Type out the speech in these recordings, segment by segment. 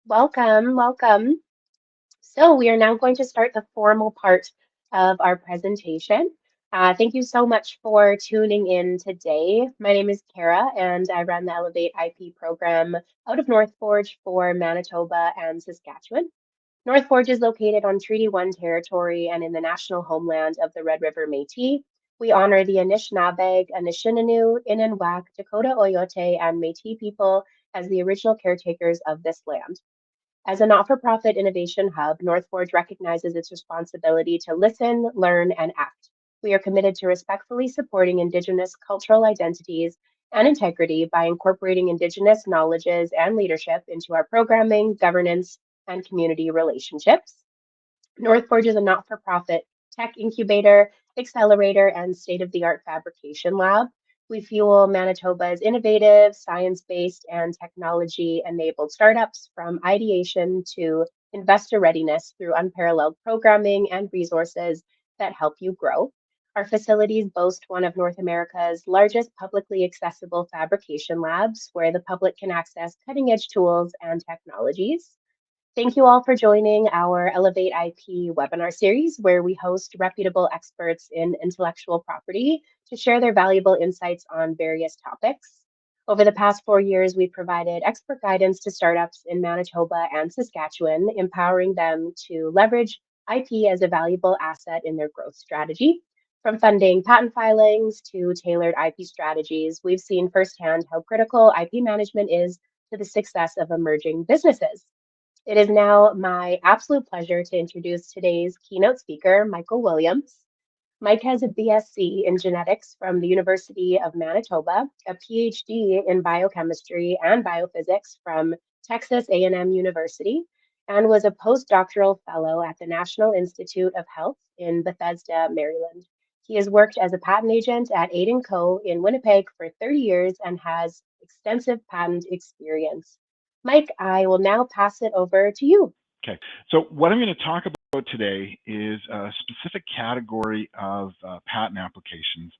Welcome, welcome. So we are now going to start the formal part of our presentation. Thank you so much for tuning in today. My name is Cara, and I run the Elevate IP program out of North Forge for Manitoba and Saskatchewan. North Forge is located on Treaty 1 territory and in the national homeland of the Red River Métis. We honor the Anishinaabe, Anishinaabe, Innuwak, Dakota Oyote, and Métis people as the original caretakers of this land. As a not for profit innovation hub, North Forge recognizes its responsibility to listen, learn, and act. We are committed to respectfully supporting Indigenous cultural identities and integrity by incorporating Indigenous knowledges and leadership into our programming, governance, and community relationships. North Forge is a not for profit tech incubator, accelerator, and state of the art fabrication lab. We fuel Manitoba's innovative, science based, and technology enabled startups from ideation to investor readiness through unparalleled programming and resources that help you grow. Our facilities boast one of North America's largest publicly accessible fabrication labs where the public can access cutting edge tools and technologies. Thank you all for joining our Elevate IP webinar series, where we host reputable experts in intellectual property to share their valuable insights on various topics. Over the past 4 years, we've provided expert guidance to startups in Manitoba and Saskatchewan, empowering them to leverage IP as a valuable asset in their growth strategy. From funding patent filings to tailored IP strategies, we've seen firsthand how critical IP management is to the success of emerging businesses. It is now my absolute pleasure to introduce today's keynote speaker, Michael Williams. Mike has a BSc in genetics from the University of Manitoba, a PhD in biochemistry and biophysics from Texas A&M University, and was a postdoctoral fellow at the National Institute of Health in Bethesda, Maryland. He has worked as a patent agent at Aid & Co. in Winnipeg for 30 years and has extensive patent experience. Mike, I will now pass it over to you. Okay, so what I'm going to talk about today is a specific category of patent applications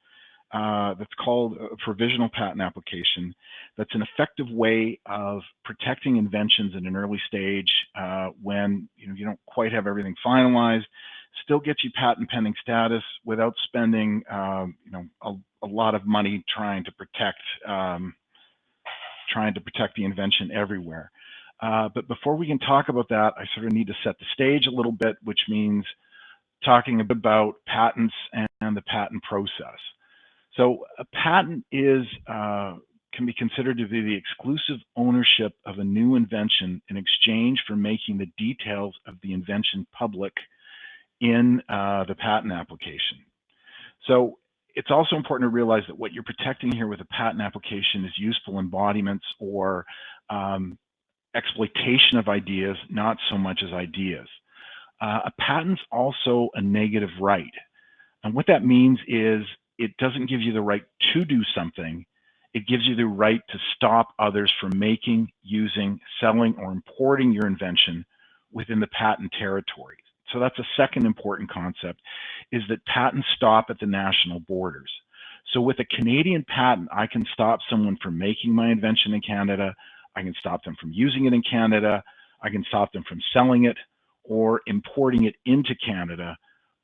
that's called a provisional patent application. That's an effective way of protecting inventions in an early stage when you don't quite have everything finalized, still gets you patent pending status without spending a lot of money trying to protect the invention everywhere. But before we can talk about that, I sort of need to set the stage a little bit, which means talking a bit about patents and the patent process. So a patent can be considered to be the exclusive ownership of a new invention in exchange for making the details of the invention public in the patent application. So it's also important to realize that what you're protecting here with a patent application is useful embodiments or exploitation of ideas, not so much as ideas. A patent's also a negative right. And what that means is it doesn't give you the right to do something. It gives you the right to stop others from making, using, selling, or importing your invention within the patent territory. So that's a second important concept, is that patents stop at the national borders. So with a Canadian patent, I can stop someone from making my invention in Canada. I can stop them from using it in Canada. I can stop them from selling it or importing it into Canada.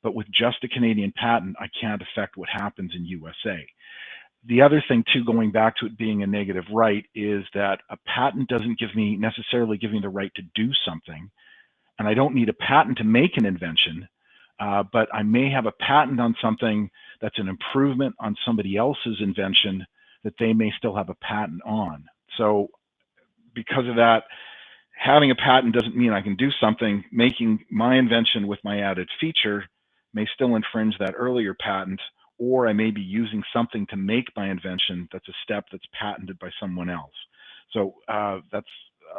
But with just a Canadian patent, I can't affect what happens in USA. The other thing too, going back to it being a negative right, is that a patent doesn't necessarily give me the right to do something. And I don't need a patent to make an invention, but I may have a patent on something that's an improvement on somebody else's invention that they may still have a patent on. So because of that, having a patent doesn't mean I can do something. Making my invention with my added feature may still infringe that earlier patent, or I may be using something to make my invention that's a step that's patented by someone else. So that's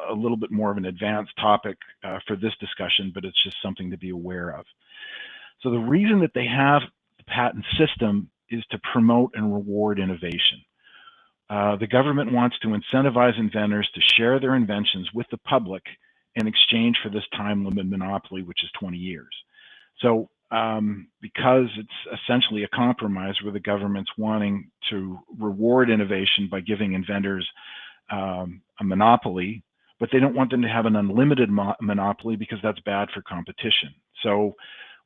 a little bit more of an advanced topic for this discussion, but it's just something to be aware of. So the reason that they have the patent system is to promote and reward innovation. The government wants to incentivize inventors to share their inventions with the public in exchange for this time limit monopoly, which is 20 years. So because it's essentially a compromise where the government's wanting to reward innovation by giving inventors a monopoly, but they don't want them to have an unlimited monopoly because that's bad for competition. So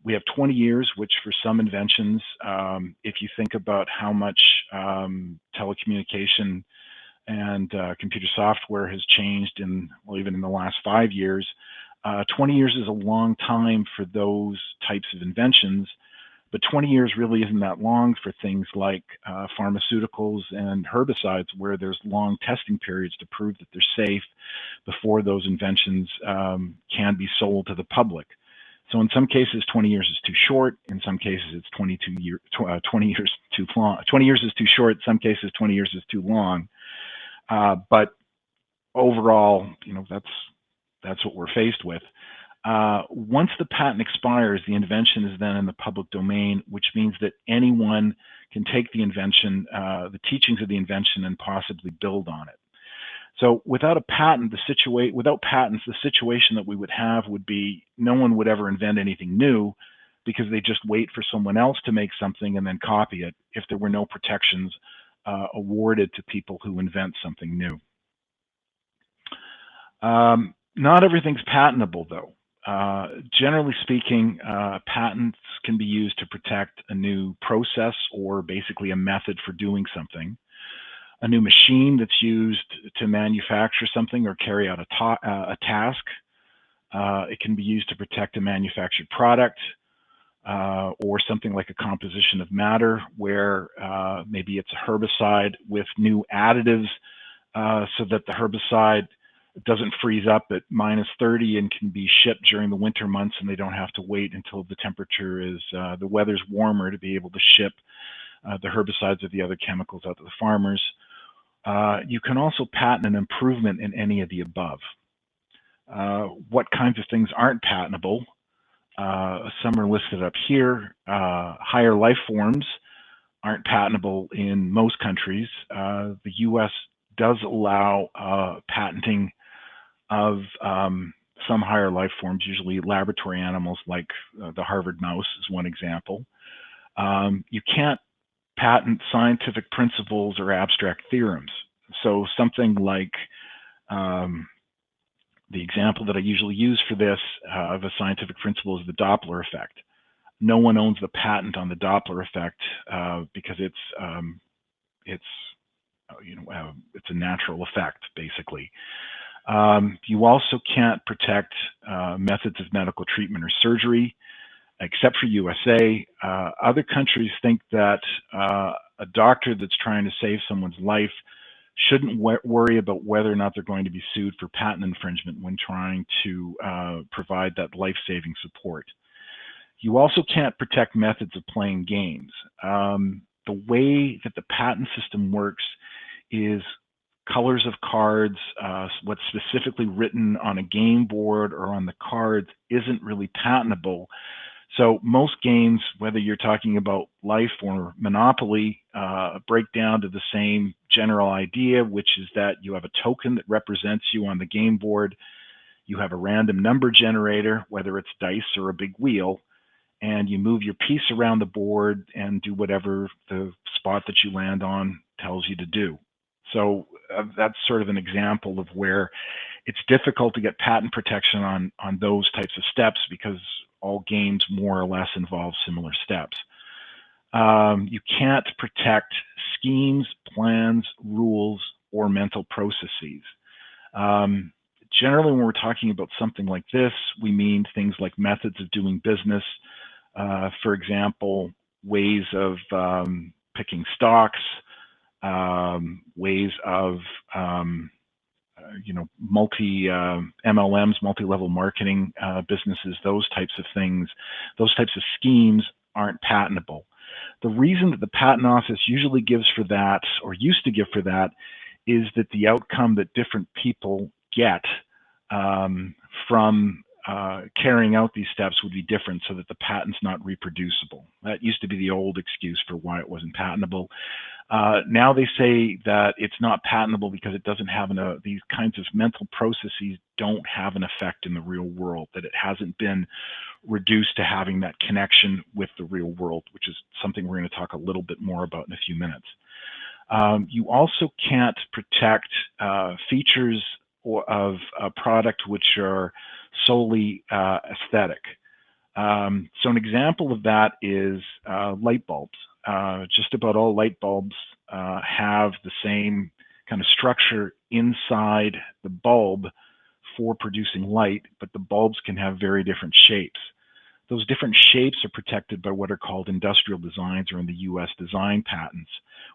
we have 20 years, which for some inventions, if you think about how much telecommunication and computer software has changed well, even in the last 5 years, 20 years is a long time for those types of inventions, but 20 years really isn't that long for things like pharmaceuticals and herbicides, where there's long testing periods to prove that they're safe before those inventions can be sold to the public. So in some cases, 20 years is too short. In some cases, it's 20 years too long. 20 years is too short. In some cases, 20 years is too long. But overall, that's what we're faced with. Once the patent expires, the invention is then in the public domain, which means that anyone can take the invention, the teachings of the invention, and possibly build on it. So without a patent, without patents, the situation that we would have would be no one would ever invent anything new, because they just wait for someone else to make something and then copy it if there were no protections awarded to people who invent something new. Not everything's patentable, though. Generally speaking, patents can be used to protect a new process, or basically a method for doing something. A new machine that's used to manufacture something or carry out a task. It can be used to protect a manufactured product, or something like a composition of matter, where maybe it's a herbicide with new additives, so that the herbicide doesn't freeze up at -30 and can be shipped during the winter months, and they don't have to wait until the temperature is, the weather's warmer to be able to ship the herbicides or the other chemicals out to the farmers. You can also patent an improvement in any of the above. What kinds of things aren't patentable? Some are listed up here. Higher life forms aren't patentable in most countries. The US does allow patenting of some higher life forms, usually laboratory animals, like the Harvard mouse is one example. You can't patent scientific principles or abstract theorems. So something like the example that I usually use for this of a scientific principle is the Doppler effect. No one owns the patent on the Doppler effect because it's a natural effect, basically. You also can't protect methods of medical treatment or surgery, except for USA. Other countries think that a doctor that's trying to save someone's life shouldn't worry about whether or not they're going to be sued for patent infringement when trying to provide that life-saving support. You also can't protect methods of playing games. The way that the patent system works is colors of cards, what's specifically written on a game board or on the cards isn't really patentable. So most games, whether you're talking about life or Monopoly, break down to the same general idea, which is that you have a token that represents you on the game board. You have a random number generator, whether it's dice or a big wheel, and you move your piece around the board and do whatever the spot that you land on tells you to do. So that's sort of an example of where it's difficult to get patent protection on those types of steps, because all games more or less involve similar steps. You can't protect schemes, plans, rules, or mental processes. Generally, when we're talking about something like this, we mean things like methods of doing business. For example, ways of picking stocks, ways of MLMs, multi-level marketing businesses, those types of things, those types of schemes aren't patentable. The reason that the Patent Office usually gives for that, or used to give for that, is that the outcome that different people get from carrying out these steps would be different, so that the patent's not reproducible. That used to be the old excuse for why it wasn't patentable. Now they say that it's not patentable because it doesn't have these kinds of mental processes don't have an effect in the real world, that it hasn't been reduced to having that connection with the real world, which is something we're going to talk a little bit more about in a few minutes. You also can't protect features of a product which are solely aesthetic. So an example of that is light bulbs. Just about all light bulbs have the same kind of structure inside the bulb for producing light, but the bulbs can have very different shapes. Those different shapes are protected by what are called industrial designs, or in the US, design patents,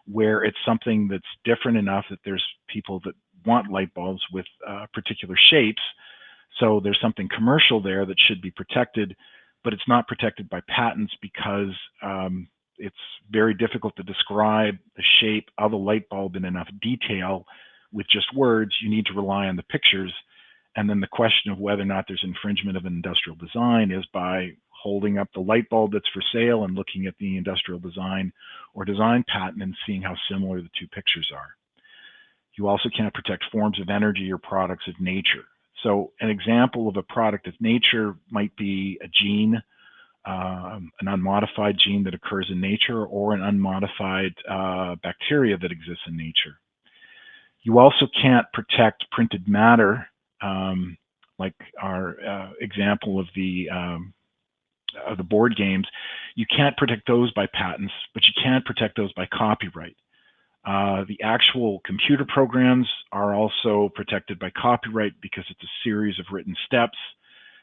where it's something that's different enough that there's people that want light bulbs with particular shapes. So there's something commercial there that should be protected, but it's not protected by patents because it's very difficult to describe the shape of a light bulb in enough detail with just words. You need to rely on the pictures. And then the question of whether or not there's infringement of an industrial design is by holding up the light bulb that's for sale and looking at the industrial design or design patent and seeing how similar the two pictures are. You also can't protect forms of energy or products of nature. So an example of a product of nature might be a gene, an unmodified gene that occurs in nature, or an unmodified bacteria that exists in nature. You also can't protect printed matter, like our example of the board games. You can't protect those by patents, but you can protect those by copyright. The actual computer programs are also protected by copyright because it's a series of written steps,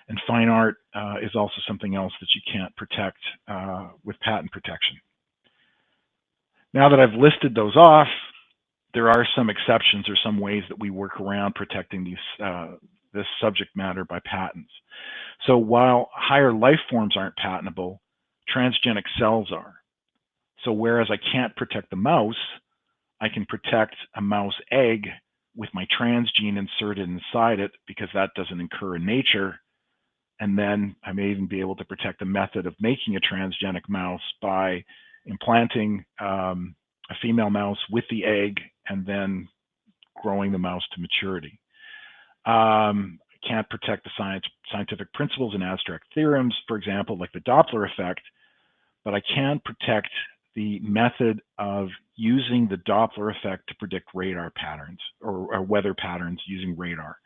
and fine art is also something else that you can't protect with patent protection. Now that I've listed those off, there are some exceptions or some ways that we work around protecting this subject matter by patents. So while higher life forms aren't patentable, transgenic cells are. So whereas I can't protect the mouse, I can protect a mouse egg with my transgene inserted inside it because that doesn't occur in nature. And then I may even be able to protect the method of making a transgenic mouse by implanting a female mouse with the egg and then growing the mouse to maturity. Can't protect the scientific principles and abstract theorems, for example, like the Doppler effect, but I can protect the method of using the Doppler effect to predict radar patterns or weather patterns using radar.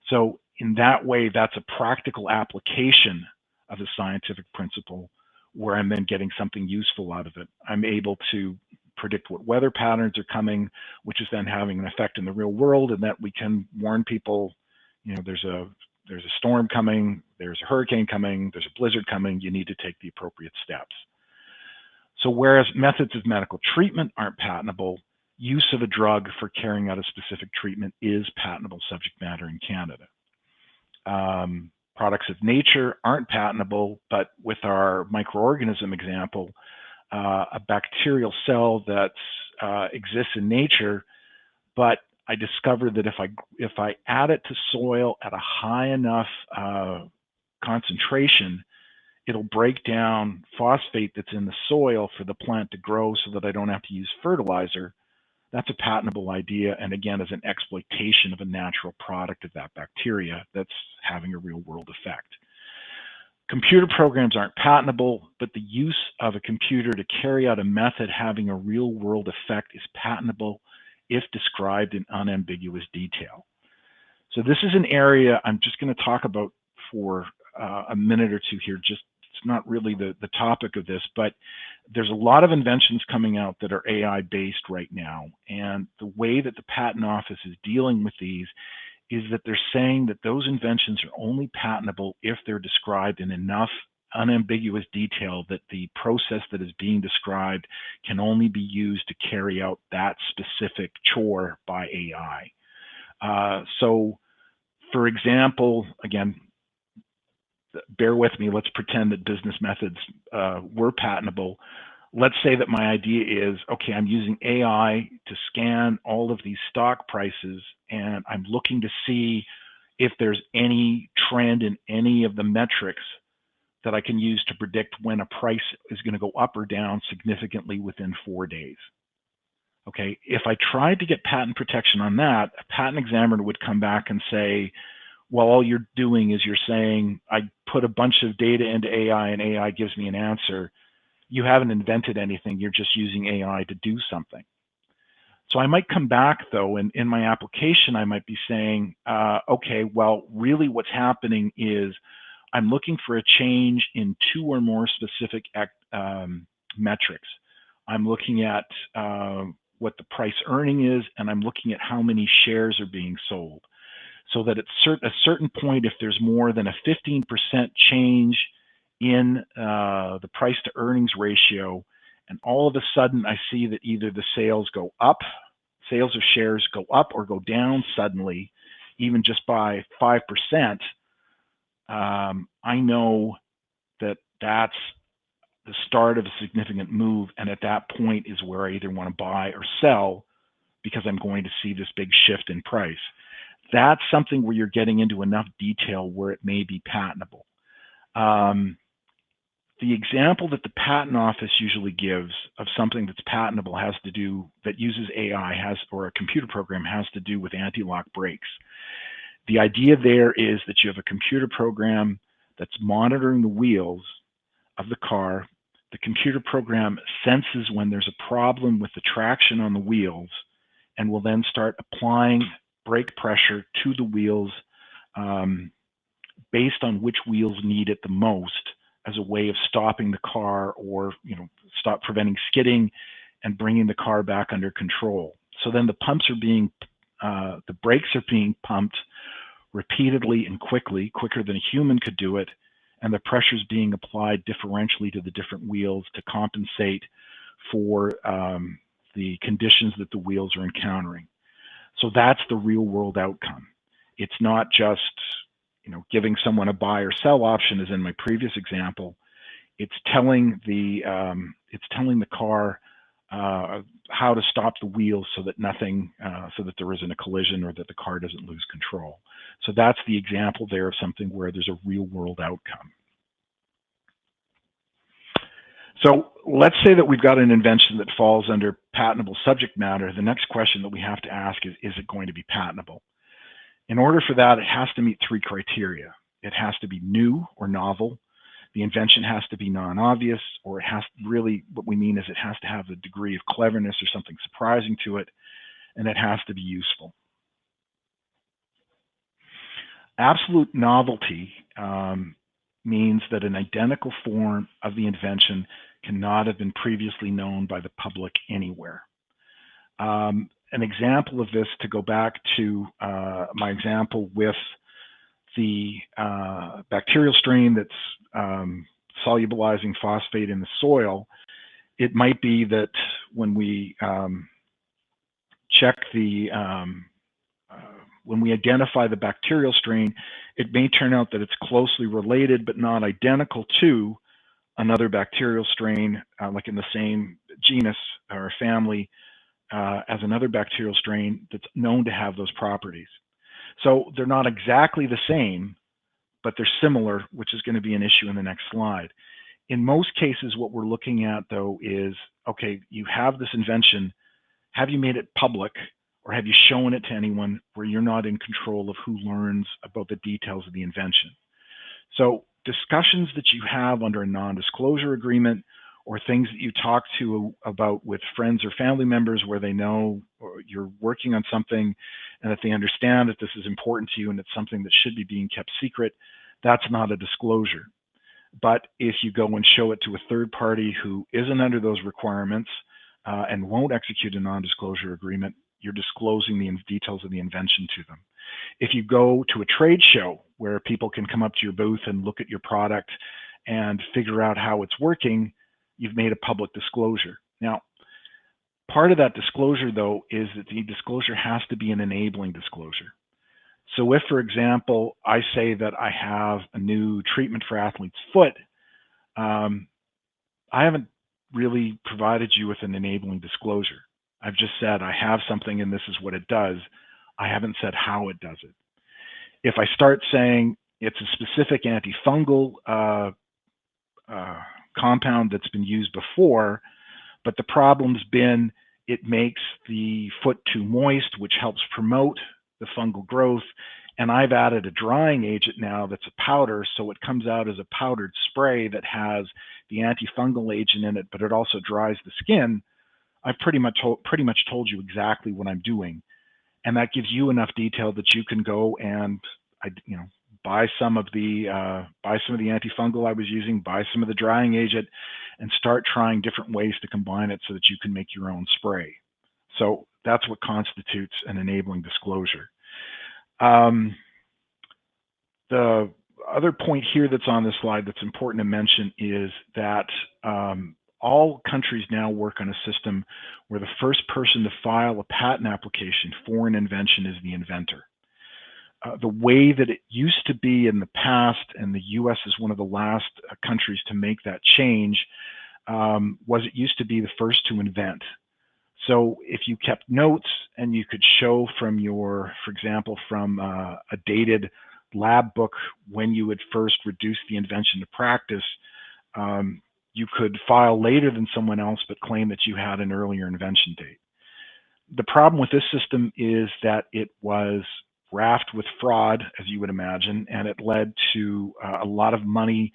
So in that way, that's a practical application of a scientific principle where I'm then getting something useful out of it. I'm able to predict what weather patterns are coming, which is then having an effect in the real world, and that we can warn people, you know, there's a storm coming, there's a hurricane coming, there's a blizzard coming, you need to take the appropriate steps. So whereas methods of medical treatment aren't patentable, use of a drug for carrying out a specific treatment is patentable subject matter in Canada. Products of nature aren't patentable, but with our microorganism example, a bacterial cell that exists in nature, but I discovered that if I add it to soil at a high enough concentration, it'll break down phosphate that's in the soil for the plant to grow so that I don't have to use fertilizer. That's a patentable idea, and again, is an exploitation of a natural product of that bacteria that's having a real world effect. Computer programs aren't patentable, but the use of a computer to carry out a method having a real world effect is patentable if described in unambiguous detail. So this is an area I'm just going to talk about for a minute or two here. Just it's not really the topic of this, but there's a lot of inventions coming out that are AI based right now. And the way that the patent office is dealing with these is that they're saying that those inventions are only patentable if they're described in enough unambiguous detail that the process that is being described can only be used to carry out that specific chore by AI. So, for example, again, bear with me, let's pretend that business methods were patentable. Let's say that my idea is, okay, I'm using AI to scan all of these stock prices, and I'm looking to see if there's any trend in any of the metrics that I can use to predict when a price is going to go up or down significantly within 4 days. Okay, if I tried to get patent protection on that, a patent examiner would come back and say, well, all you're doing is you're saying, I put a bunch of data into AI and AI gives me an answer. You haven't invented anything, you're just using AI to do something. So I might come back though, and in my application, I might be saying, okay, well, really what's happening is I'm looking for a change in 2 or more specific metrics. I'm looking at what the price earning is, and I'm looking at how many shares are being sold. So that at a certain point, if there's more than a 15% change in the price to earnings ratio, and all of a sudden I see that either the sales go up, sales of shares go up or go down suddenly, even just by 5%, I know that that's the start of a significant move. And at that point is where I either want to buy or sell because I'm going to see this big shift in price. That's something where you're getting into enough detail where it may be patentable. The example that the patent office usually gives of something that's patentable has to do, that uses AI, or a computer program, has to do with anti-lock brakes. The idea there is that you have a computer program that's monitoring the wheels of the car. The computer program senses when there's a problem with the traction on the wheels and will then start applying brake pressure to the wheels based on which wheels need it the most, as a way of stopping the car, or stop preventing skidding and bringing the car back under control. So then the brakes are being pumped repeatedly and quickly, quicker than a human could do it, and the pressure is being applied differentially to the different wheels to compensate for the conditions that the wheels are encountering. So that's the real world outcome. It's not just giving someone a buy or sell option, as in my previous example. It's telling the car how to stop the wheels so that so that there isn't a collision or that the car doesn't lose control. So that's the example there of something where there's a real world outcome. So let's say that we've got an invention that falls under patentable subject matter. The next question that we have to ask is it going to be patentable? In order for that, it has to meet 3 criteria. It has to be new or novel. The invention has to be non-obvious, or it has really, what we mean is it has to have a degree of cleverness or something surprising to it, and it has to be useful. Absolute novelty means that an identical form of the invention cannot have been previously known by the public anywhere. An example of this, to go back to my example with the bacterial strain that's solubilizing phosphate in the soil, it might be that when we check when we identify the bacterial strain, it may turn out that it's closely related but not identical to another bacterial strain, like in the same genus or family as another bacterial strain that's known to have those properties. So they're not exactly the same, but they're similar, which is going to be an issue in the next slide. In most cases, what we're looking at, though, is, okay, you have this invention. Have you made it public, or have you shown it to anyone where you're not in control of who learns about the details of the invention? So discussions that you have under a non-disclosure agreement, or things that you talk about with friends or family members where they know or you're working on something and that they understand that this is important to you and it's something that should be being kept secret, that's not a disclosure. But if you go and show it to a third party who isn't under those requirements and won't execute a non-disclosure agreement, you're disclosing the details of the invention to them. If you go to a trade show where people can come up to your booth and look at your product and figure out how it's working, you've made a public disclosure. Now, part of that disclosure, though, is that the disclosure has to be an enabling disclosure. So if, for example, I say that I have a new treatment for athlete's foot, I haven't really provided you with an enabling disclosure. I've just said I have something and this is what it does. I haven't said how it does it. If I start saying it's a specific antifungal compound that's been used before, but the problem's been it makes the foot too moist, which helps promote the fungal growth, and I've added a drying agent now that's a powder, so it comes out as a powdered spray that has the antifungal agent in it, but it also dries the skin. I've pretty much told you exactly what I'm doing, and that gives you enough detail that you can go and buy some of the antifungal I was using, buy some of the drying agent, and start trying different ways to combine it so that you can make your own spray. So that's what constitutes an enabling disclosure. The other point here that's on this slide that's important to mention is that all countries now work on a system where the first person to file a patent application for an invention is the inventor. The way that it used to be in the past, and the US is one of the last countries to make that change, was it used to be the first to invent. So if you kept notes and you could show from your, for example, from a dated lab book when you had first reduced the invention to practice, you could file later than someone else but claim that you had an earlier invention date. The problem with this system is that it was raft with fraud, as you would imagine, and it led to a lot of money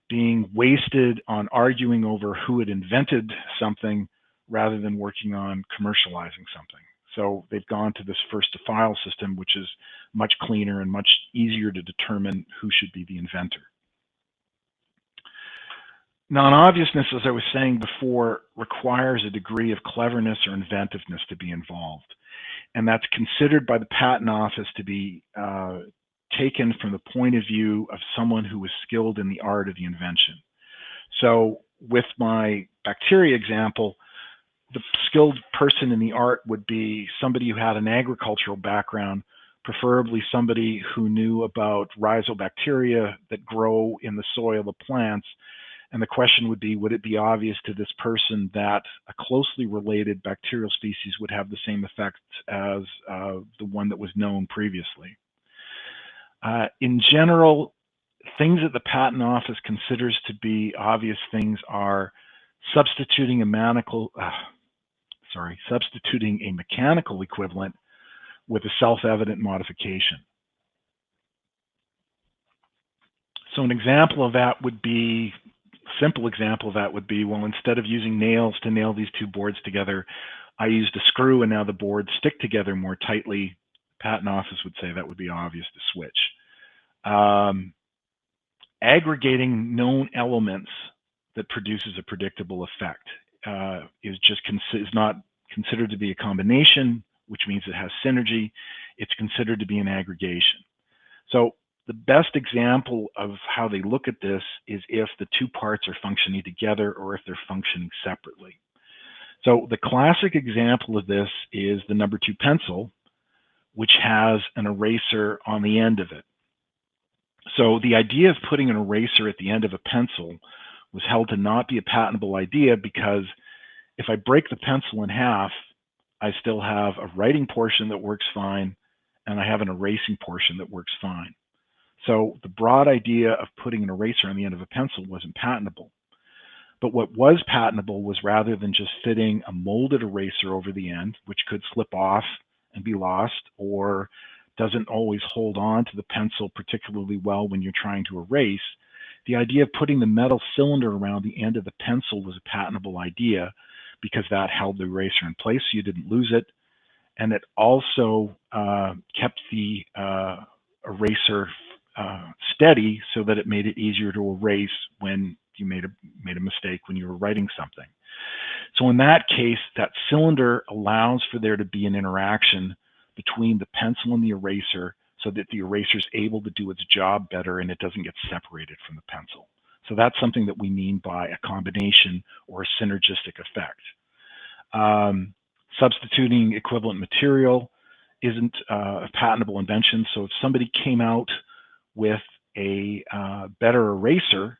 being wasted on arguing over who had invented something rather than working on commercializing something. So they've gone to this first to file system, which is much cleaner and much easier to determine who should be the inventor. Non-obviousness, as I was saying before, requires a degree of cleverness or inventiveness to be involved. And that's considered by the Patent Office to be taken from the point of view of someone who was skilled in the art of the invention. So with my bacteria example, the skilled person in the art would be somebody who had an agricultural background, preferably somebody who knew about rhizobacteria that grow in the soil of plants. And the question would be, would it be obvious to this person that a closely related bacterial species would have the same effects as the one that was known previously? In general, things that the Patent Office considers to be obvious things are substituting a mechanical equivalent with a self-evident modification. So an example of that would be, simple example of that would be, well, instead of using nails to nail these two boards together, I used a screw and now the boards stick together more tightly. The Patent Office would say that would be obvious to switch. Aggregating known elements that produces a predictable effect is not considered to be a combination, which means it has synergy. It's considered to be an aggregation. So the best example of how they look at this is if the two parts are functioning together or if they're functioning separately. So the classic example of this is the number 2 pencil, which has an eraser on the end of it. So the idea of putting an eraser at the end of a pencil was held to not be a patentable idea because if I break the pencil in half, I still have a writing portion that works fine and I have an erasing portion that works fine. So the broad idea of putting an eraser on the end of a pencil wasn't patentable. But what was patentable was rather than just fitting a molded eraser over the end, which could slip off and be lost or doesn't always hold on to the pencil particularly well when you're trying to erase, the idea of putting the metal cylinder around the end of the pencil was a patentable idea because that held the eraser in place so you didn't lose it. And it also kept the eraser steady so that it made it easier to erase when you made a mistake when you were writing something. So in that case, that cylinder allows for there to be an interaction between the pencil and the eraser so that the eraser is able to do its job better and it doesn't get separated from the pencil. So that's something that we mean by a combination or a synergistic effect. Substituting equivalent material isn't a patentable invention. So if somebody came out with a better eraser,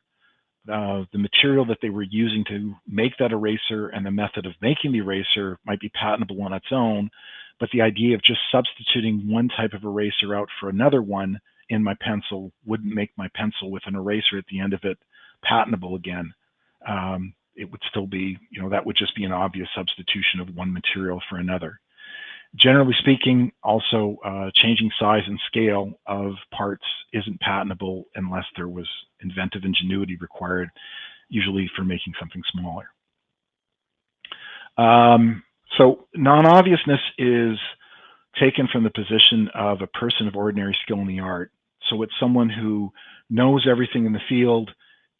the material that they were using to make that eraser and the method of making the eraser might be patentable on its own, but the idea of just substituting one type of eraser out for another one in my pencil wouldn't make my pencil with an eraser at the end of it patentable again. It would still be, that would just be an obvious substitution of one material for another. Generally speaking, also changing size and scale of parts isn't patentable unless there was inventive ingenuity required, usually for making something smaller. So non-obviousness is taken from the position of a person of ordinary skill in the art. So it's someone who knows everything in the field,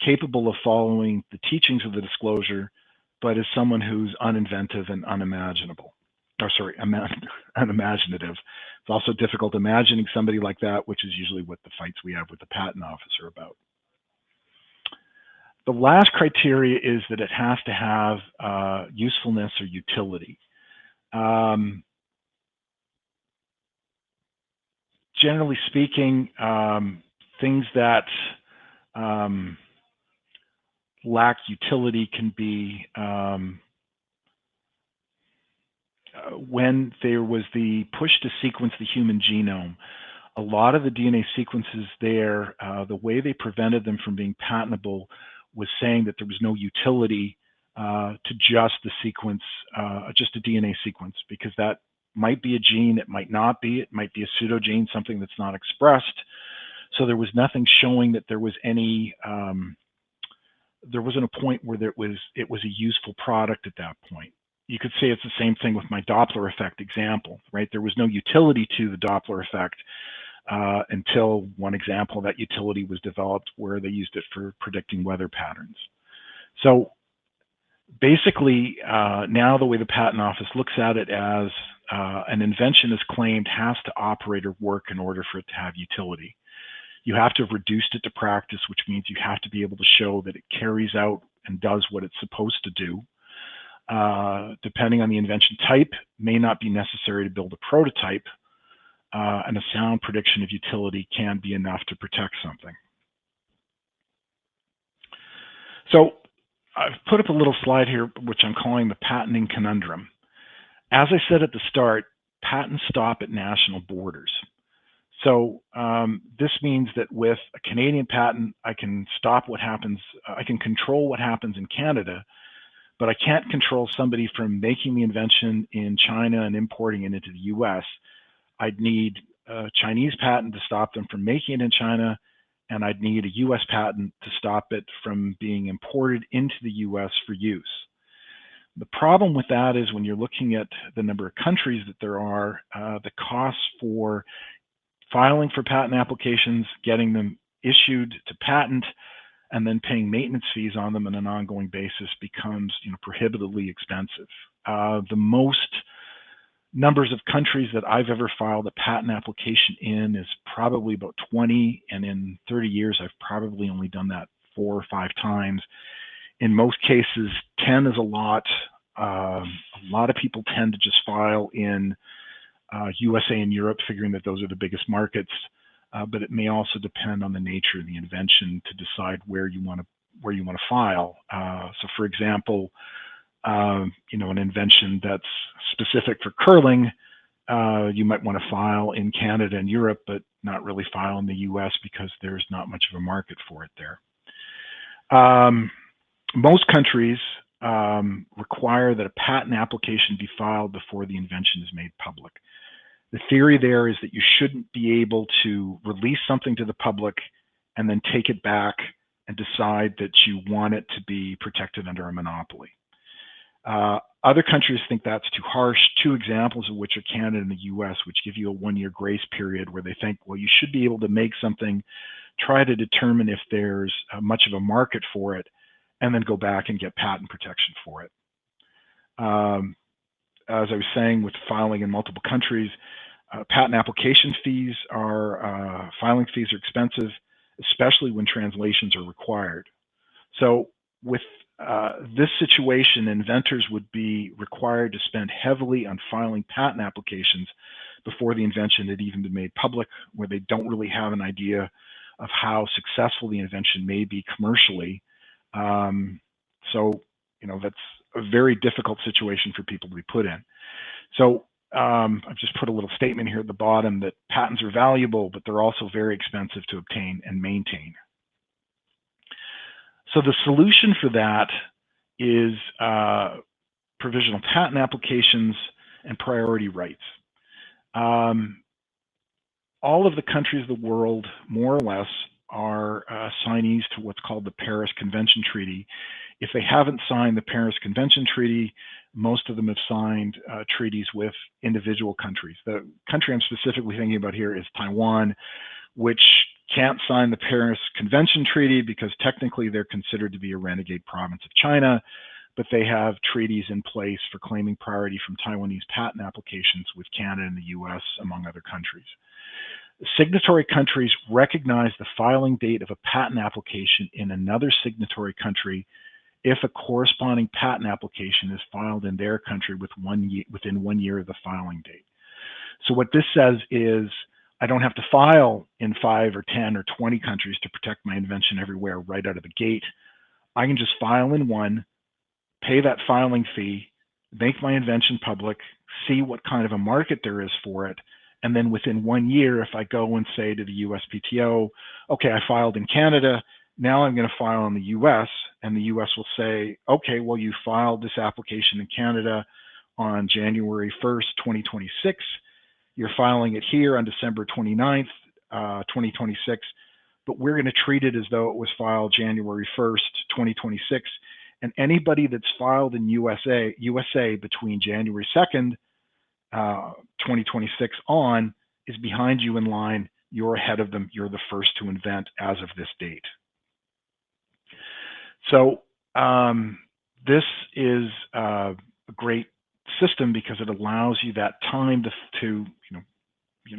capable of following the teachings of the disclosure, but is someone who's uninventive and unimaginable. Or sorry, unimaginative. It's also difficult imagining somebody like that, which is usually what the fights we have with the patent office are about. The last criteria is that it has to have usefulness or utility. Generally speaking, things that lack utility can be when there was the push to sequence the human genome. A lot of the DNA sequences there, the way they prevented them from being patentable was saying that there was no utility to just the sequence, just a DNA sequence, because that might be a gene, it might not be, it might be a pseudogene, something that's not expressed. So there was nothing showing that there was any, there wasn't a point where it was a useful product at that point. You could say it's the same thing with my Doppler effect example, right? There was no utility to the Doppler effect until one example of that utility was developed where they used it for predicting weather patterns. So basically, now the way the patent office looks at it as an invention is claimed has to operate or work in order for it to have utility. You have to have reduced it to practice, which means you have to be able to show that it carries out and does what it's supposed to do. Depending on the invention type, may not be necessary to build a prototype, and a sound prediction of utility can be enough to protect something. So I've put up a little slide here, which I'm calling the patenting conundrum. As I said at the start, patents stop at national borders. So this means that with a Canadian patent, I can stop what happens, I can control what happens in Canada, but I can't control somebody from making the invention in China and importing it into the US. I'd need a Chinese patent to stop them from making it in China, and I'd need a US patent to stop it from being imported into the US for use. The problem with that is when you're looking at the number of countries that there are, the costs for filing for patent applications, getting them issued to patent, and then paying maintenance fees on them on an ongoing basis becomes, prohibitively expensive. The most numbers of countries that I've ever filed a patent application in is probably about 20, and in 30 years, I've probably only done that 4 or 5 times. In most cases, 10 is a lot. A lot of people tend to just file in USA and Europe, figuring that those are the biggest markets. But it may also depend on the nature of the invention to decide where you want to file. So, for example, an invention that's specific for curling, you might want to file in Canada and Europe, but not really file in the US because there's not much of a market for it there. Most countries require that a patent application be filed before the invention is made public. The theory there is that you shouldn't be able to release something to the public and then take it back and decide that you want it to be protected under a monopoly. Other countries think that's too harsh. 2 examples of which are Canada and the US, which give you a 1-year grace period where they think, well, you should be able to make something, try to determine if there's much of a market for it, and then go back and get patent protection for it. As I was saying, with filing in multiple countries, patent application fees are, filing fees are expensive, especially when translations are required. So with this situation, inventors would be required to spend heavily on filing patent applications before the invention had even been made public, where they don't really have an idea of how successful the invention may be commercially. So, that's a very difficult situation for people to be put in. So I've just put a little statement here at the bottom that patents are valuable, but they're also very expensive to obtain and maintain. So the solution for that is provisional patent applications and priority rights. All of the countries of the world, more or less, are signees to what's called the Paris Convention Treaty. If they haven't signed the Paris Convention Treaty, most of them have signed treaties with individual countries. The country I'm specifically thinking about here is Taiwan, which can't sign the Paris Convention Treaty because technically they're considered to be a renegade province of China, but they have treaties in place for claiming priority from Taiwanese patent applications with Canada and the US, among other countries. Signatory countries recognize the filing date of a patent application in another signatory country if a corresponding patent application is filed in their country within 1 year of the filing date. So what this says is I don't have to file in 5 or 10 or 20 countries to protect my invention everywhere right out of the gate. I can just file in one, pay that filing fee, make my invention public, see what kind of a market there is for it, and then within 1 year, if I go and say to the USPTO, okay, I filed in Canada, now I'm going to file in the US, and the US will say, okay, well, you filed this application in Canada on January 1st, 2026. You're filing it here on December 29th, 2026, but we're going to treat it as though it was filed January 1st, 2026. And anybody that's filed in USA between January 2nd, 2026 on is behind you in line. You're ahead of them. You're the first to invent as of this date. So this is a great system because it allows you that time to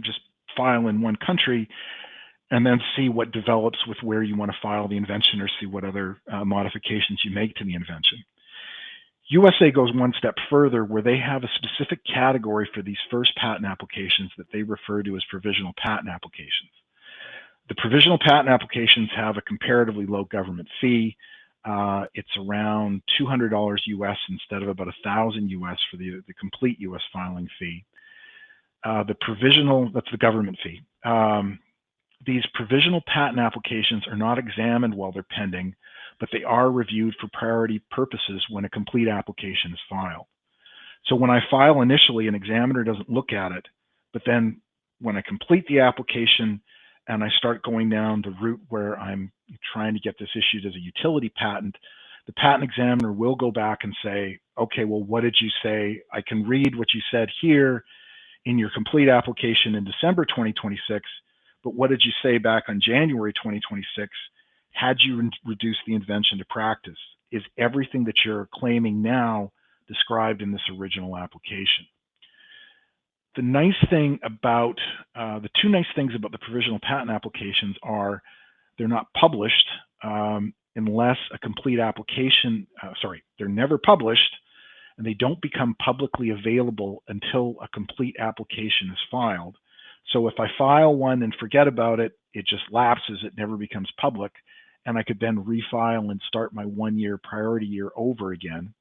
just file in one country and then see what develops with where you want to file the invention or see what other modifications you make to the invention. USA goes one step further where they have a specific category for these first patent applications that they refer to as provisional patent applications. The provisional patent applications have a comparatively low government fee. It's around $200 US instead of about $1,000 US for the complete US filing fee. The provisional, that's the government fee. These provisional patent applications are not examined while they're pending, but they are reviewed for priority purposes when a complete application is filed. So when I file initially, an examiner doesn't look at it, but then when I complete the application and I start going down the route where I'm trying to get this issued as a utility patent, the patent examiner will go back and say, okay, well, what did you say? I can read what you said here in your complete application in December 2026, but what did you say back on January 2026? Had you reduced the invention to practice? Is everything that you're claiming now described in this original application? The nice thing about, the two nice things about the provisional patent applications are they're not published unless a complete application, they're never published and they don't become publicly available until a complete application is filed. So if I file one and forget about it, it just lapses, it never becomes public, and I could then refile and start my 1 year priority year over again.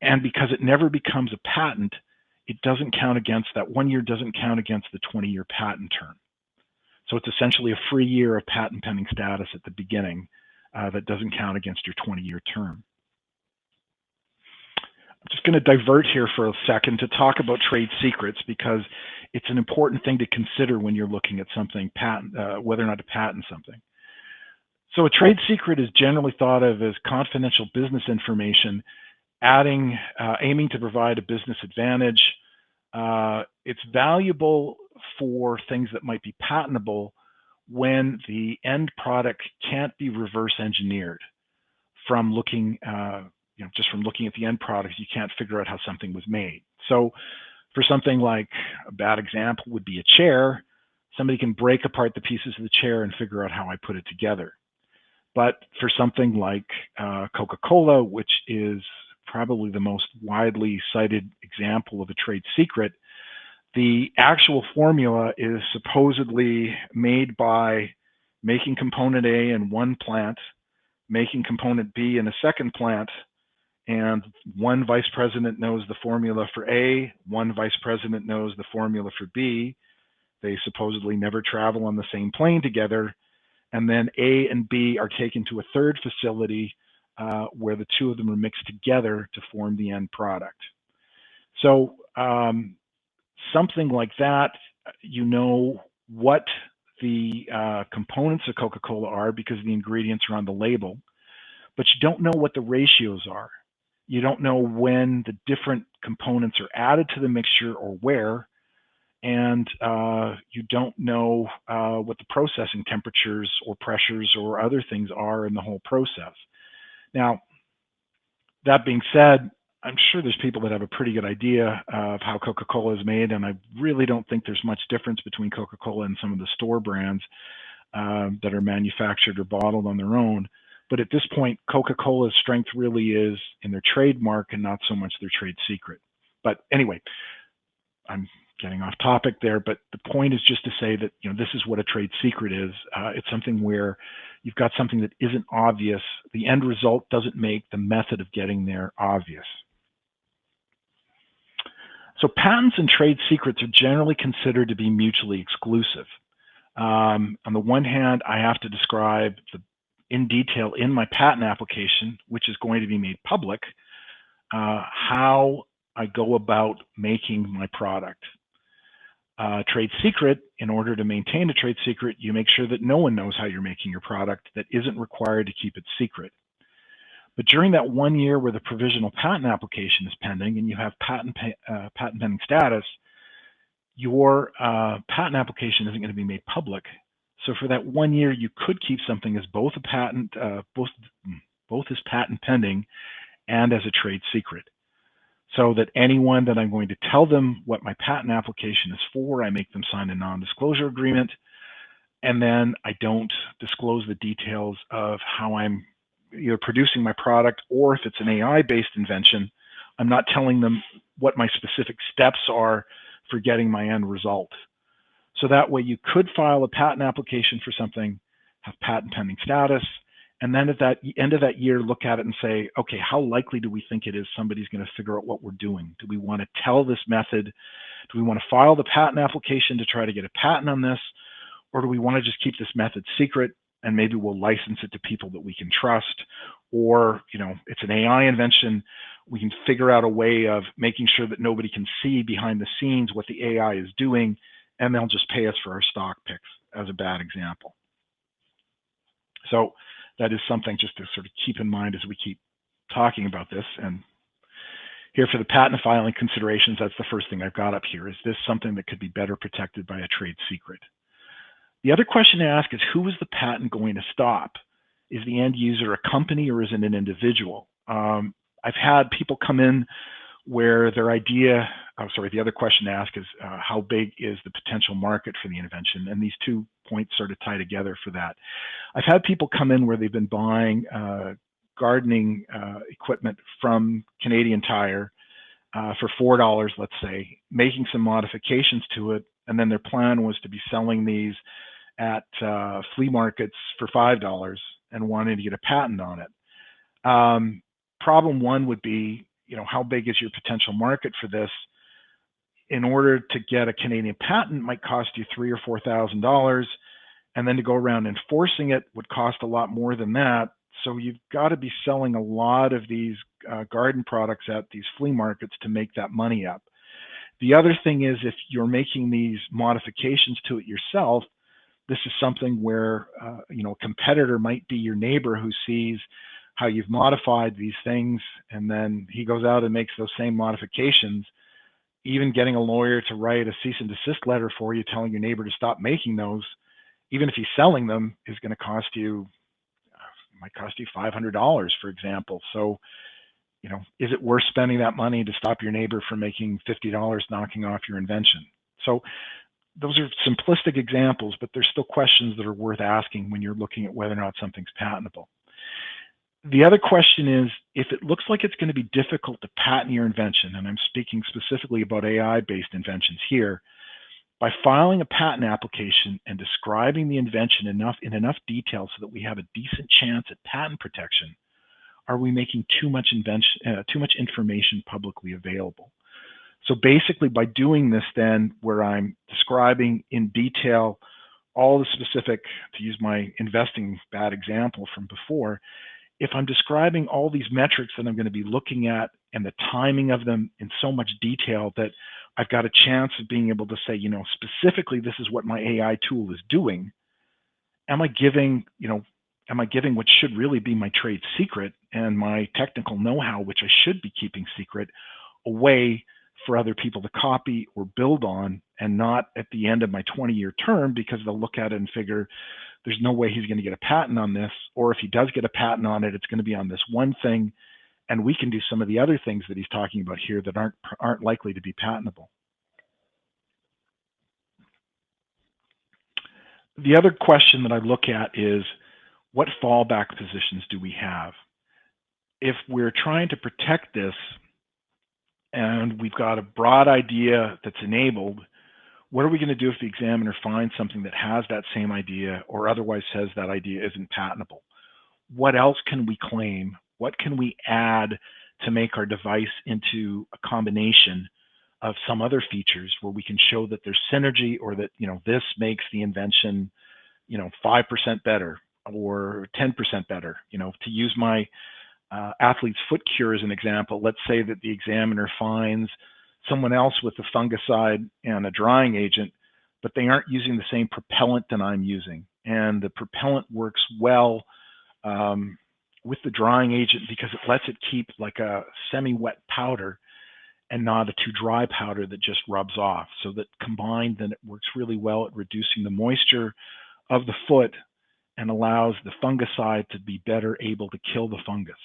And because it never becomes a patent, it doesn't count against, that 1 year doesn't count against the 20-year patent term. So it's essentially a free year of patent pending status at the beginning that doesn't count against your 20-year term. I'm just going to divert here for a second to talk about trade secrets because it's an important thing to consider when you're looking at something, whether or not to patent something. So a trade secret is generally thought of as confidential business information, aiming to provide a business advantage. It's valuable for things that might be patentable when the end product can't be reverse engineered from looking, just from looking at the end product, you can't figure out how something was made. So for something like, a bad example would be a chair, somebody can break apart the pieces of the chair and figure out how I put it together. But for something like Coca-Cola, which is probably the most widely cited example of a trade secret, the actual formula is supposedly made by making component A in one plant, making component B in a second plant, and one vice president knows the formula for A, one vice president knows the formula for B. They supposedly never travel on the same plane together. And then A and B are taken to a third facility where the two of them are mixed together to form the end product. So something like that, you know what the components of Coca-Cola are because the ingredients are on the label, but you don't know what the ratios are. You don't know when the different components are added to the mixture or where, and you don't know what the processing temperatures or pressures or other things are in the whole process. Now, that being said, I'm sure there's people that have a pretty good idea of how Coca-Cola is made, and I really don't think there's much difference between Coca-Cola and some of the store brands that are manufactured or bottled on their own. But at this point, Coca-Cola's strength really is in their trademark and not so much their trade secret. But anyway, I'm getting off topic there, but the point is just to say that, you know, this is what a trade secret is. It's something where you've got something that isn't obvious. The end result doesn't make the method of getting there obvious. So patents and trade secrets are generally considered to be mutually exclusive. On the one hand, I have to describe in detail in my patent application, which is going to be made public, how I go about making my product. Trade secret, in order to maintain a trade secret, you make sure that no one knows how you're making your product. That isn't required to keep it secret. But during that 1 year where the provisional patent application is pending and you have patent pending status, your patent application isn't going to be made public. So for that 1 year, you could keep something as both a patent, both as patent pending and as a trade secret. So that anyone that I'm going to tell them what my patent application is for, I make them sign a non-disclosure agreement, and then I don't disclose the details of how I'm either producing my product, or if it's an AI-based invention, I'm not telling them what my specific steps are for getting my end result. So that way you could file a patent application for something, have patent pending status, and then at that end of that year, look at it and say, okay, how likely do we think it is somebody's going to figure out what we're doing? Do we want to tell this method? Do we want to file the patent application to try to get a patent on this? Or do we want to just keep this method secret and maybe we'll license it to people that we can trust? Or, you know, it's an AI invention. We can figure out a way of making sure that nobody can see behind the scenes what the AI is doing, and they'll just pay us for our stock picks, as a bad example. So that is something just to sort of keep in mind as we keep talking about this. And here for the patent filing considerations, that's the first thing I've got up here. Is this something that could be better protected by a trade secret? The other question to ask is, who is the patent going to stop? Is the end user a company or is it an individual? I've had people come in where their idea, the other question to ask is how big is the potential market for the invention? And these 2 points sort of tie together for that. I've had people come in where they've been buying gardening equipment from Canadian Tire for $4, let's say, making some modifications to it, and then their plan was to be selling these at flea markets for $5 and wanting to get a patent on it. Problem one would be, you know, how big is your potential market for this? In order to get a Canadian patent might cost you $3,000 or $4,000, and then to go around enforcing it would cost a lot more than that. So you've got to be selling a lot of these garden products at these flea markets to make that money up. The other thing is, if you're making these modifications to it yourself, this is something where you know, a competitor might be your neighbor who sees how you've modified these things, and then he goes out and makes those same modifications. Even getting a lawyer to write a cease and desist letter for you telling your neighbor to stop making those, even if he's selling them, is going to cost you, might cost you $500, for example. So, you know, is it worth spending that money to stop your neighbor from making $50 knocking off your invention? So those are simplistic examples, but there's still questions that are worth asking when you're looking at whether or not something's patentable. The other question is, if it looks like it's going to be difficult to patent your invention, and I'm speaking specifically about AI-based inventions here, by filing a patent application and describing the invention in enough detail so that we have a decent chance at patent protection, are we making too much information publicly available? So basically, by doing this then, where I'm describing in detail all the specific, to use my investing bad example from before, if I'm describing all these metrics that I'm going to be looking at and the timing of them in so much detail that I've got a chance of being able to say, you know, specifically, this is what my AI tool is doing. Am I giving what should really be my trade secret and my technical know-how, which I should be keeping secret, away for other people to copy or build on, and not at the end of my 20-year term, because they'll look at it and figure there's no way he's going to get a patent on this, or if he does get a patent on it, it's going to be on this one thing, and we can do some of the other things that he's talking about here that aren't likely to be patentable. The other question that I look at is, what fallback positions do we have? If we're trying to protect this and we've got a broad idea that's enabled, what are we going to do if the examiner finds something that has that same idea or otherwise says that idea isn't patentable? What else can we claim? What can we add to make our device into a combination of some other features where we can show that there's synergy, or that, this makes the invention, 5% better or 10% better? To use my athlete's foot cure as an example, let's say that the examiner finds someone else with a fungicide and a drying agent, but they aren't using the same propellant that I'm using. And the propellant works well with the drying agent because it lets it keep like a semi-wet powder and not a too dry powder that just rubs off. So that combined, then it works really well at reducing the moisture of the foot and allows the fungicide to be better able to kill the fungus.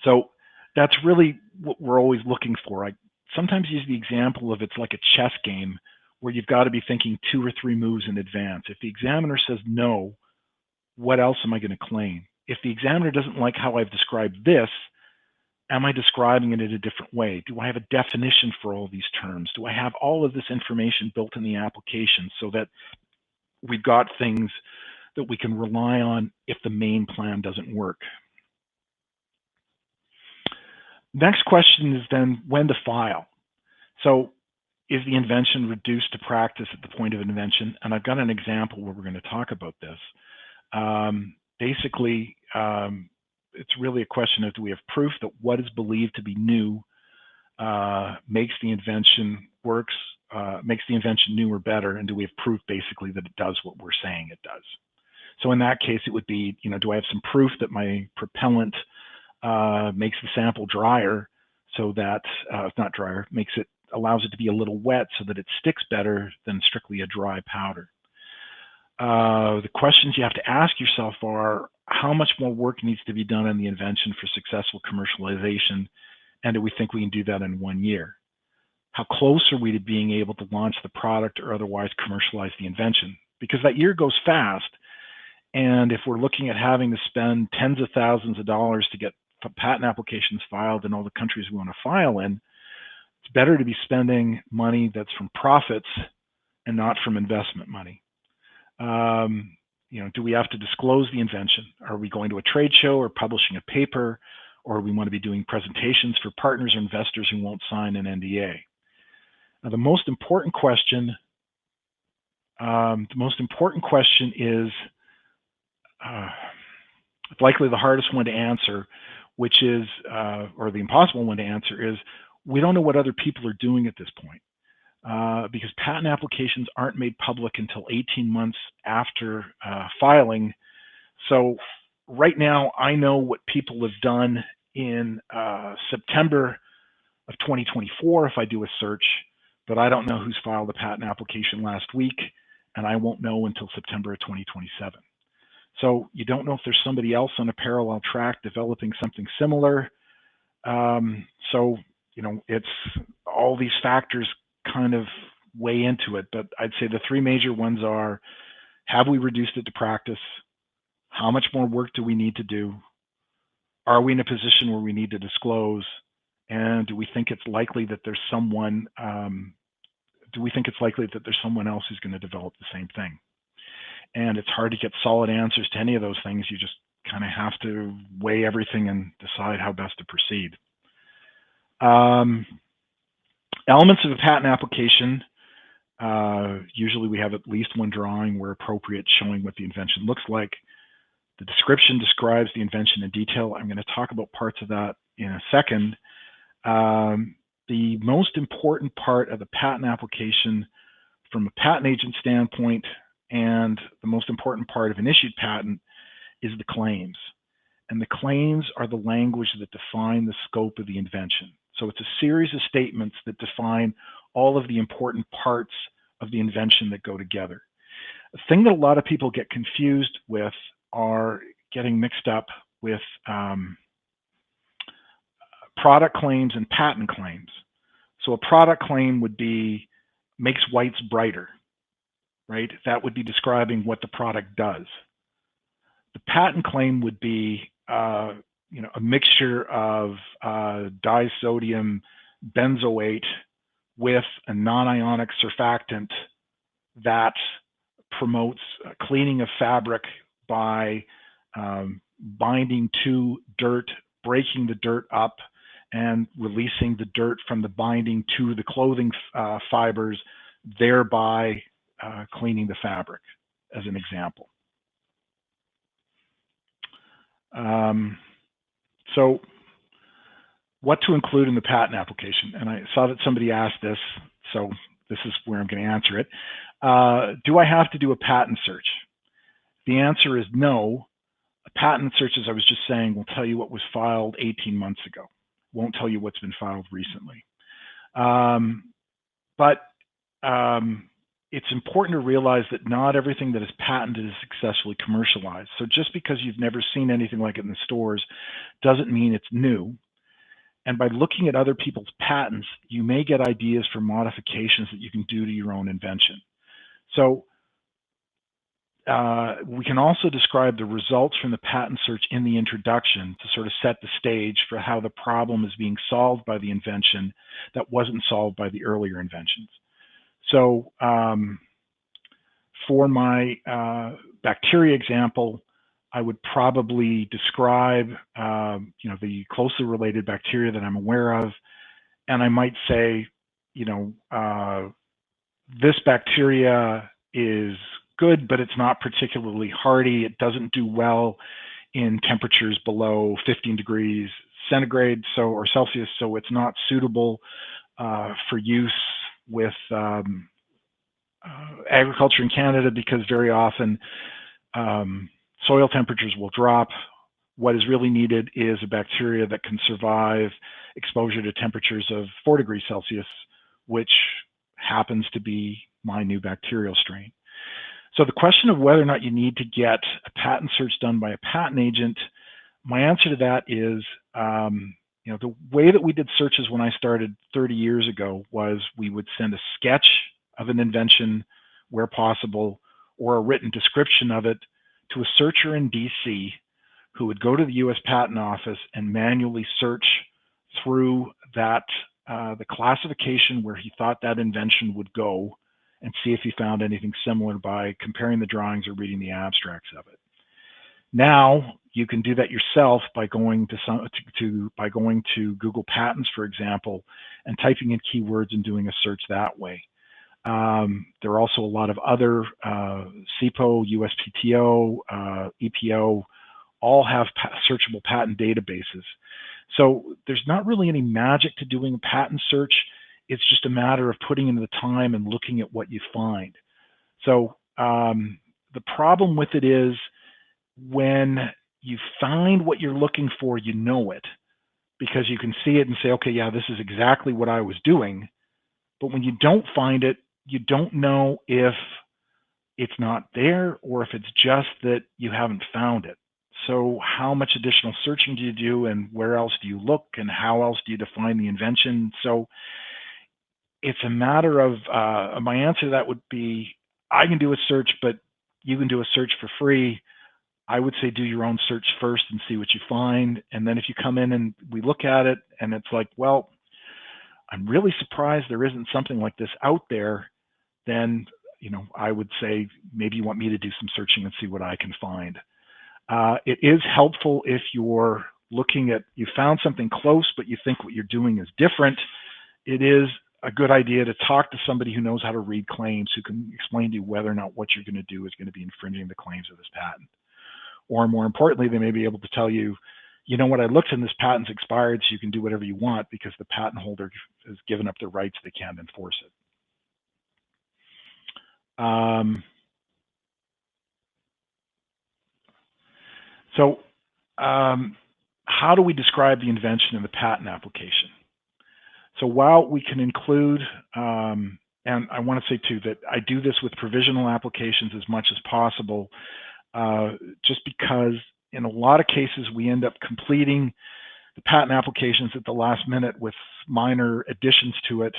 So that's really what we're always looking for. I sometimes use the example of it's like a chess game where you've got to be thinking 2 or 3 moves in advance. If the examiner says no, what else am I going to claim? If the examiner doesn't like how I've described this, am I describing it in a different way? Do I have a definition for all these terms? Do I have all of this information built in the application so that we've got things that we can rely on if the main plan doesn't work? Next question is then when to file. So is the invention reduced to practice at the point of invention? And I've got an example where we're going to talk about this. Basically, it's really a question of, do we have proof that what is believed to be new makes the invention new or better, and do we have proof basically that it does what we're saying it does? So in that case, it would be, do I have some proof that my propellant makes the sample drier, so that it's not drier, allows it to be a little wet so that it sticks better than strictly a dry powder? The questions you have to ask yourself are, how much more work needs to be done on the invention for successful commercialization, and do we think we can do that in 1 year? How close are we to being able to launch the product or otherwise commercialize the invention? Because that year goes fast, and if we're looking at having to spend tens of thousands of dollars to get patent applications filed in all the countries we want to file in, it's better to be spending money that's from profits and not from investment money. Do we have to disclose the invention? Are we going to a trade show or publishing a paper, or we want to be doing presentations for partners or investors who won't sign an NDA? Now, the most important question is, it's likely the hardest one to answer, which is, or the impossible one to answer is, we don't know what other people are doing at this point. Because patent applications aren't made public until 18 months after filing. So right now, I know what people have done in September of 2024 if I do a search, but I don't know who's filed a patent application last week, and I won't know until September of 2027. So you don't know if there's somebody else on a parallel track developing something similar. It's all these factors kind of weigh into it, but I'd say the 3 major ones are, have we reduced it to practice? How much more work do we need to do? Are we in a position where we need to disclose? And do we think it's likely that there's someone else who's going to develop the same thing? And it's hard to get solid answers to any of those things. You just kind of have to weigh everything and decide how best to proceed. Elements of a patent application, usually we have at least one drawing where appropriate showing what the invention looks like. The description describes the invention in detail. I'm going to talk about parts of that in a second. The most important part of the patent application from a patent agent standpoint, and the most important part of an issued patent, is the claims. and the claims are the language that define the scope of the invention. So it's a series of statements that define all of the important parts of the invention that go together. The thing that a lot of people get confused with are getting mixed up with product claims and patent claims. So a product claim would be makes whites brighter, right? That would be describing what the product does. The patent claim would be a mixture of disodium benzoate with a non-ionic surfactant that promotes cleaning of fabric by binding to dirt, breaking the dirt up, and releasing the dirt from the binding to the clothing fibers, thereby cleaning the fabric, as an example. So what to include in the patent application? And I saw that somebody asked this, so this is where I'm going to answer it. Do I have to do a patent search? The answer is no. A patent search, as I was just saying, will tell you what was filed 18 months ago. Won't tell you what's been filed recently. But it's important to realize that not everything that is patented is successfully commercialized. So just because you've never seen anything like it in the stores doesn't mean it's new. And by looking at other people's patents, you may get ideas for modifications that you can do to your own invention. So we can also describe the results from the patent search in the introduction to sort of set the stage for how the problem is being solved by the invention that wasn't solved by the earlier inventions. So for my bacteria example, I would probably describe the closely related bacteria that I'm aware of, and I might say, this bacteria is good, but it's not particularly hardy. It doesn't do well in temperatures below 15 degrees centigrade or Celsius, so it's not suitable for use with agriculture in Canada, because very often soil temperatures will drop. What is really needed is a bacteria that can survive exposure to temperatures of 4 degrees Celsius, which happens to be my new bacterial strain. So the question of whether or not you need to get a patent search done by a patent agent, my answer to that is, the way that we did searches when I started 30 years ago was we would send a sketch of an invention where possible, or a written description of it, to a searcher in DC who would go to the US Patent Office and manually search through that, the classification where he thought that invention would go, and see if he found anything similar by comparing the drawings or reading the abstracts of it. Now you can do that yourself by going to Google Patents, for example, and typing in keywords and doing a search that way. There are also a lot of other CIPO, USPTO, EPO, all have searchable patent databases. So there's not really any magic to doing a patent search. It's just a matter of putting in the time and looking at what you find. So the problem with it is, when you find what you're looking for, you know it, because you can see it and say, okay, yeah, this is exactly what I was doing. But when you don't find it, you don't know if it's not there or if it's just that you haven't found it. So how much additional searching do you do, and where else do you look, and how else do you define the invention? So it's a matter of, my answer to that would be, I can do a search, but you can do a search for free. I would say do your own search first and see what you find. And then if you come in and we look at it and it's like, well, I'm really surprised there isn't something like this out there, then, I would say maybe you want me to do some searching and see what I can find. It is helpful if you're looking at, you found something close, but you think what you're doing is different. It is a good idea to talk to somebody who knows how to read claims, who can explain to you whether or not what you're going to do is going to be infringing the claims of this patent. Or more importantly, they may be able to tell you, you know what, I looked and this patent's expired, so you can do whatever you want because the patent holder has given up their rights, they can't enforce it. So how do we describe the invention in the patent application? So while we can include, and I want to say too that I do this with provisional applications as much as possible, just because in a lot of cases we end up completing the patent applications at the last minute with minor additions to it.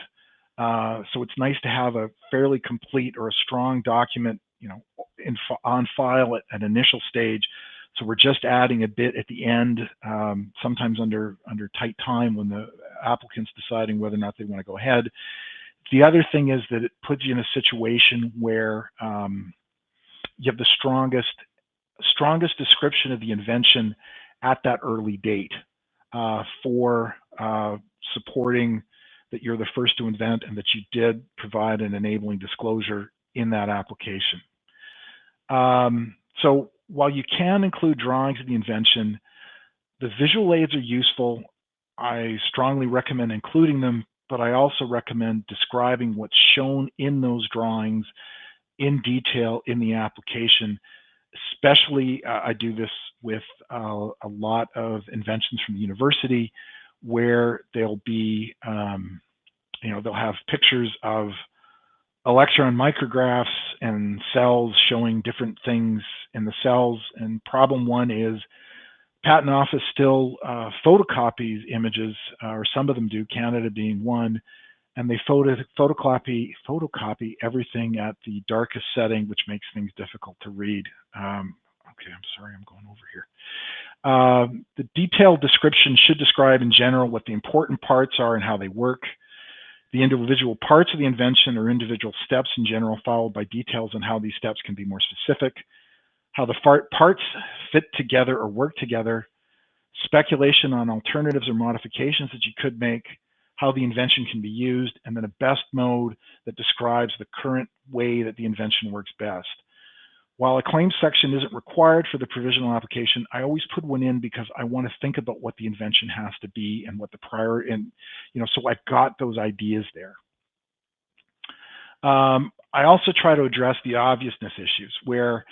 So it's nice to have a fairly complete or a strong document, on file at an initial stage. So we're just adding a bit at the end, sometimes under tight time when the applicant's deciding whether or not they want to go ahead. The other thing is that it puts you in a situation where you have the strongest description of the invention at that early date for supporting that you're the first to invent and that you did provide an enabling disclosure in that application. So while you can include drawings of the invention, the visual aids are useful. I strongly recommend including them, but I also recommend describing what's shown in those drawings in detail in the application. Especially, I do this with a lot of inventions from the university where they'll be, they'll have pictures of electron micrographs and cells showing different things in the cells. And problem one is Patent Office still photocopies images, or some of them do, Canada being one, and they photocopy everything at the darkest setting, which makes things difficult to read. Okay, I'm sorry, I'm going over here. The detailed description should describe in general what the important parts are and how they work. The individual parts of the invention or individual steps in general, followed by details on how these steps can be more specific, how the parts fit together or work together, speculation on alternatives or modifications that you could make, how the invention can be used, and then a best mode that describes the current way that the invention works best. While a claim section isn't required for the provisional application, I always put one in because I want to think about what the invention has to be and what the prior, and so I've got those ideas there. I also try to address the obviousness issues, where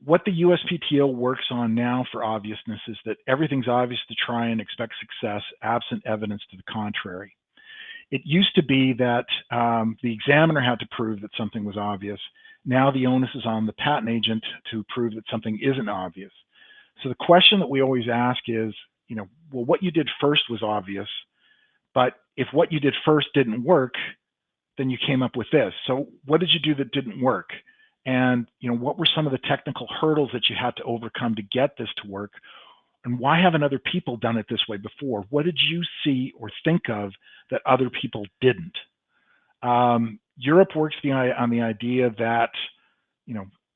what the USPTO works on now for obviousness is that everything's obvious to try and expect success absent evidence to the contrary. It used to be that the examiner had to prove that something was obvious. Now the onus is on the patent agent to prove that something isn't obvious. So the question that we always ask is, well, what you did first was obvious, but if what you did first didn't work, then you came up with this. So what did you do that didn't work? And what were some of the technical hurdles that you had to overcome to get this to work? And why haven't other people done it this way before? What did you see or think of that other people didn't? Europe works on the idea that,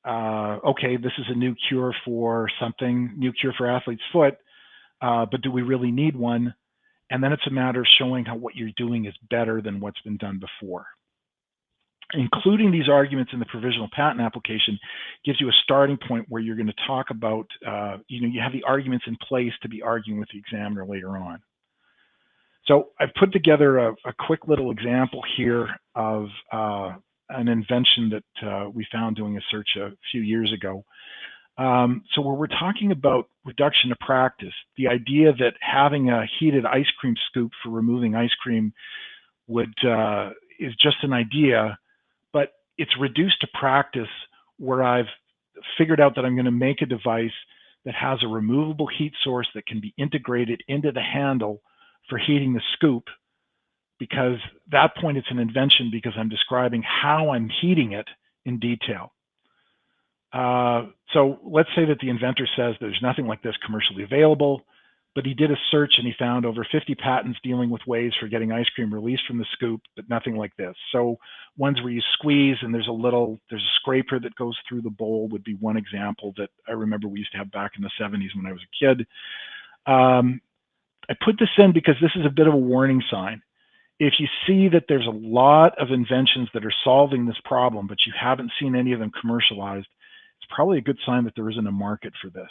okay, this is a new cure for something, new cure for athlete's foot, but do we really need one? And then it's a matter of showing how what you're doing is better than what's been done before. Including these arguments in the provisional patent application gives you a starting point where you're going to talk about, you have the arguments in place to be arguing with the examiner later on. So I've put together a quick little example here of an invention that we found doing a search a few years ago. So where we're talking about reduction to practice, the idea that having a heated ice cream scoop for removing ice cream is just an idea, but it's reduced to practice where I've figured out that I'm going to make a device that has a removable heat source that can be integrated into the handle for heating the scoop, because at that point it's an invention because I'm describing how I'm heating it in detail. So let's say that the inventor says there's nothing like this commercially available, but he did a search and he found over 50 patents dealing with ways for getting ice cream released from the scoop, but nothing like this. So ones where you squeeze and there's a scraper that goes through the bowl would be one example that I remember we used to have back in the 70s when I was a kid. I put this in because this is a bit of a warning sign. If you see that there's a lot of inventions that are solving this problem, but you haven't seen any of them commercialized, it's probably a good sign that there isn't a market for this.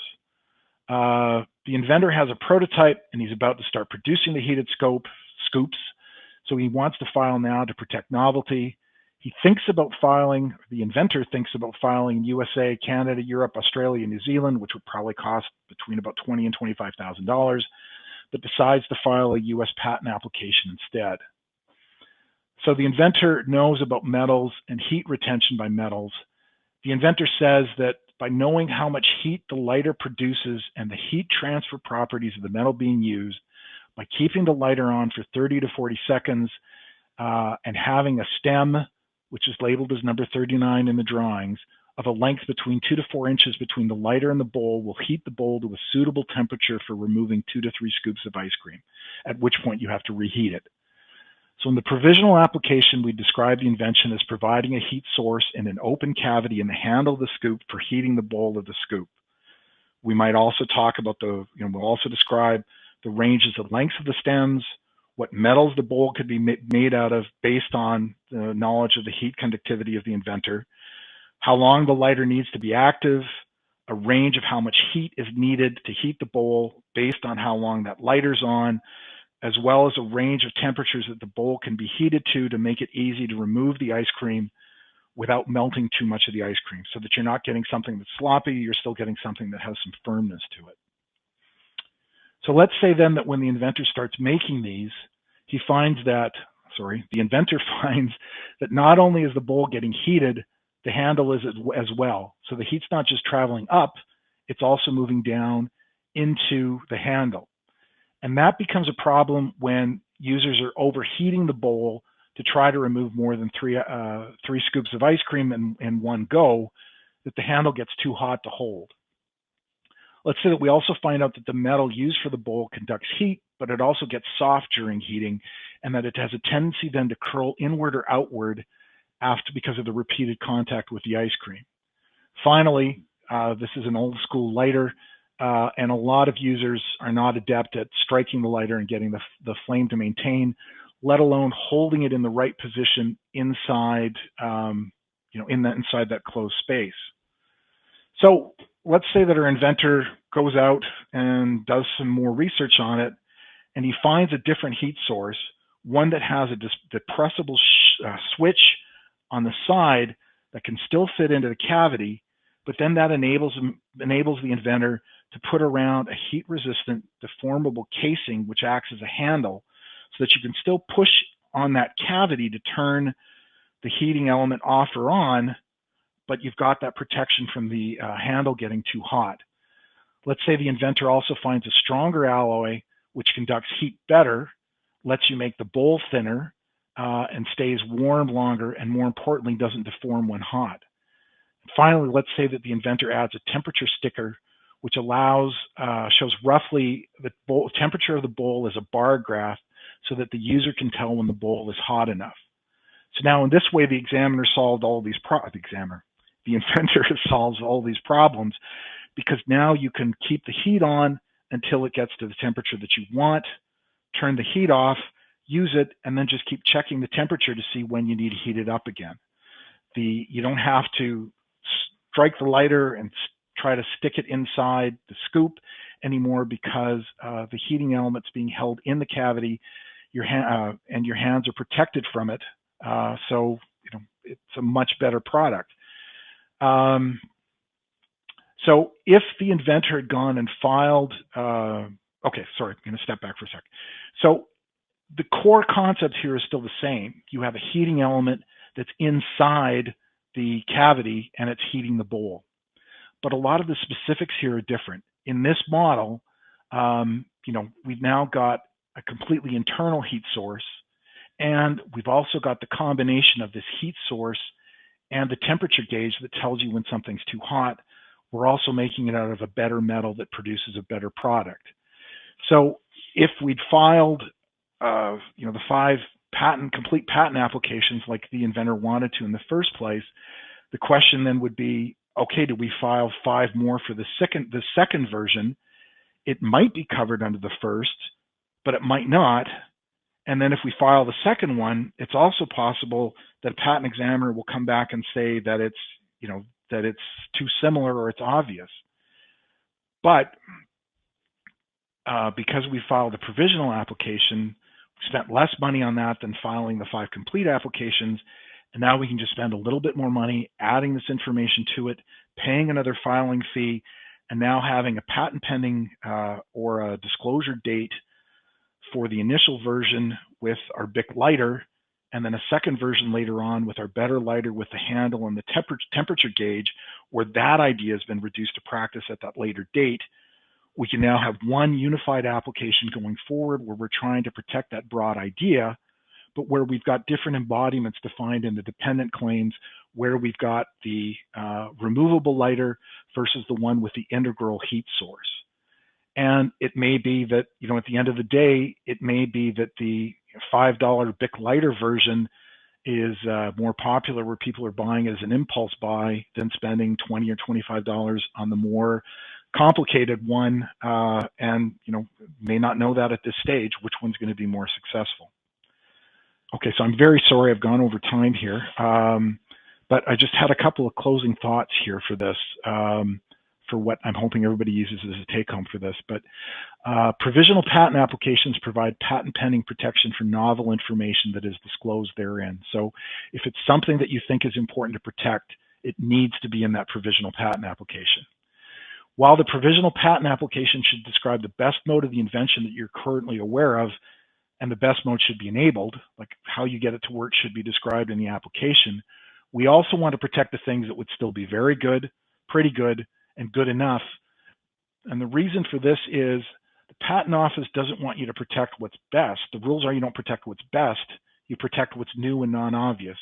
The inventor has a prototype and he's about to start producing the heated scoops. So he wants to file now to protect novelty. He thinks about filing, the inventor thinks about filing in USA, Canada, Europe, Australia, New Zealand, which would probably cost between about $20,000 and $25,000, but decides to file a US patent application instead. So the inventor knows about metals and heat retention by metals. The inventor says that by knowing how much heat the lighter produces and the heat transfer properties of the metal being used, by keeping the lighter on for 30 to 40 seconds and having a stem, which is labeled as number 39 in the drawings, of a length between 2 to 4 inches between the lighter and the bowl, will heat the bowl to a suitable temperature for removing 2 to 3 scoops of ice cream, at which point you have to reheat it. So in the provisional application, we describe the invention as providing a heat source in an open cavity in the handle of the scoop for heating the bowl of the scoop. We might also talk about we'll also describe the ranges of lengths of the stems, what metals the bowl could be made out of based on the knowledge of the heat conductivity of the inventor, how long the lighter needs to be active, a range of how much heat is needed to heat the bowl based on how long that lighter's on, as well as a range of temperatures that the bowl can be heated to make it easy to remove the ice cream without melting too much of the ice cream, so that you're not getting something that's sloppy, you're still getting something that has some firmness to it. So let's say then that when the inventor starts making these, the inventor finds that not only is the bowl getting heated, the handle is as well. So the heat's not just traveling up, it's also moving down into the handle. And that becomes a problem when users are overheating the bowl to try to remove more than three scoops of ice cream in one go, that the handle gets too hot to hold. Let's say that we also find out that the metal used for the bowl conducts heat, but it also gets soft during heating, and that it has a tendency then to curl inward or outward because of the repeated contact with the ice cream. Finally, this is an old school lighter, and a lot of users are not adept at striking the lighter and getting the flame to maintain, let alone holding it in the right position inside, inside that closed space. So let's say that our inventor goes out and does some more research on it, and he finds a different heat source, one that has a depressible switch on the side that can still fit into the cavity, but then that enables the inventor to put around a heat-resistant, deformable casing, which acts as a handle, so that you can still push on that cavity to turn the heating element off or on, but you've got that protection from the handle getting too hot. Let's say the inventor also finds a stronger alloy which conducts heat better, lets you make the bowl thinner, and stays warm longer, and more importantly, doesn't deform when hot. Finally, let's say that the inventor adds a temperature sticker which shows roughly the temperature of the bowl as a bar graph, so that the user can tell when the bowl is hot enough. So now in this way, the inventor solves all these problems, because now you can keep the heat on until it gets to the temperature that you want, turn the heat off, use it, and then just keep checking the temperature to see when you need to heat it up again. You don't have to strike the lighter and try to stick it inside the scoop anymore, because the heating element's being held in the cavity, and your hands are protected from it. So it's a much better product. So if the inventor had gone and filed, I'm going to step back for a sec. So the core concept here is still the same. You have a heating element that's inside the cavity, and it's heating the bowl. But a lot of the specifics here are different. In this model, we've now got a completely internal heat source, and we've also got the combination of this heat source and the temperature gauge that tells you when something's too hot. We're also making it out of a better metal that produces a better product. So if we'd filed, the 5 complete patent applications like the inventor wanted to in the first place, the question then would be, okay, do we file 5 more for the second version? It might be covered under the first, but it might not. And then if we file the second one, it's also possible that a patent examiner will come back and say that it's too similar or it's obvious. But because we filed a provisional application, we spent less money on that than filing the 5 complete applications, And now we can just spend a little bit more money adding this information to it, paying another filing fee, and now having a patent pending or a disclosure date for the initial version with our Bic lighter, and then a second version later on with our better lighter with the handle and the temperature gauge, where that idea has been reduced to practice at that later date. We can now have one unified application going forward where we're trying to protect that broad idea, but where we've got different embodiments defined in the dependent claims, where we've got the removable lighter versus the one with the integral heat source. And it may be that, at the end of the day, it may be that the $5 Bic lighter version is more popular, where people are buying it as an impulse buy than spending $20 or $25 on the more complicated one, and may not know that at this stage, which one's going to be more successful. Okay, so I'm very sorry I've gone over time here, but I just had a couple of closing thoughts here for this, for what I'm hoping everybody uses as a take-home for this. But provisional patent applications provide patent pending protection for novel information that is disclosed therein. So if it's something that you think is important to protect, it needs to be in that provisional patent application. While the provisional patent application should describe the best mode of the invention that you're currently aware of, and the best mode should be enabled, like how you get it to work should be described in the application, we also want to protect the things that would still be very good, pretty good, and good enough. And the reason for this is the patent office doesn't want you to protect what's best. The rules are you don't protect what's best, you protect what's new and non-obvious.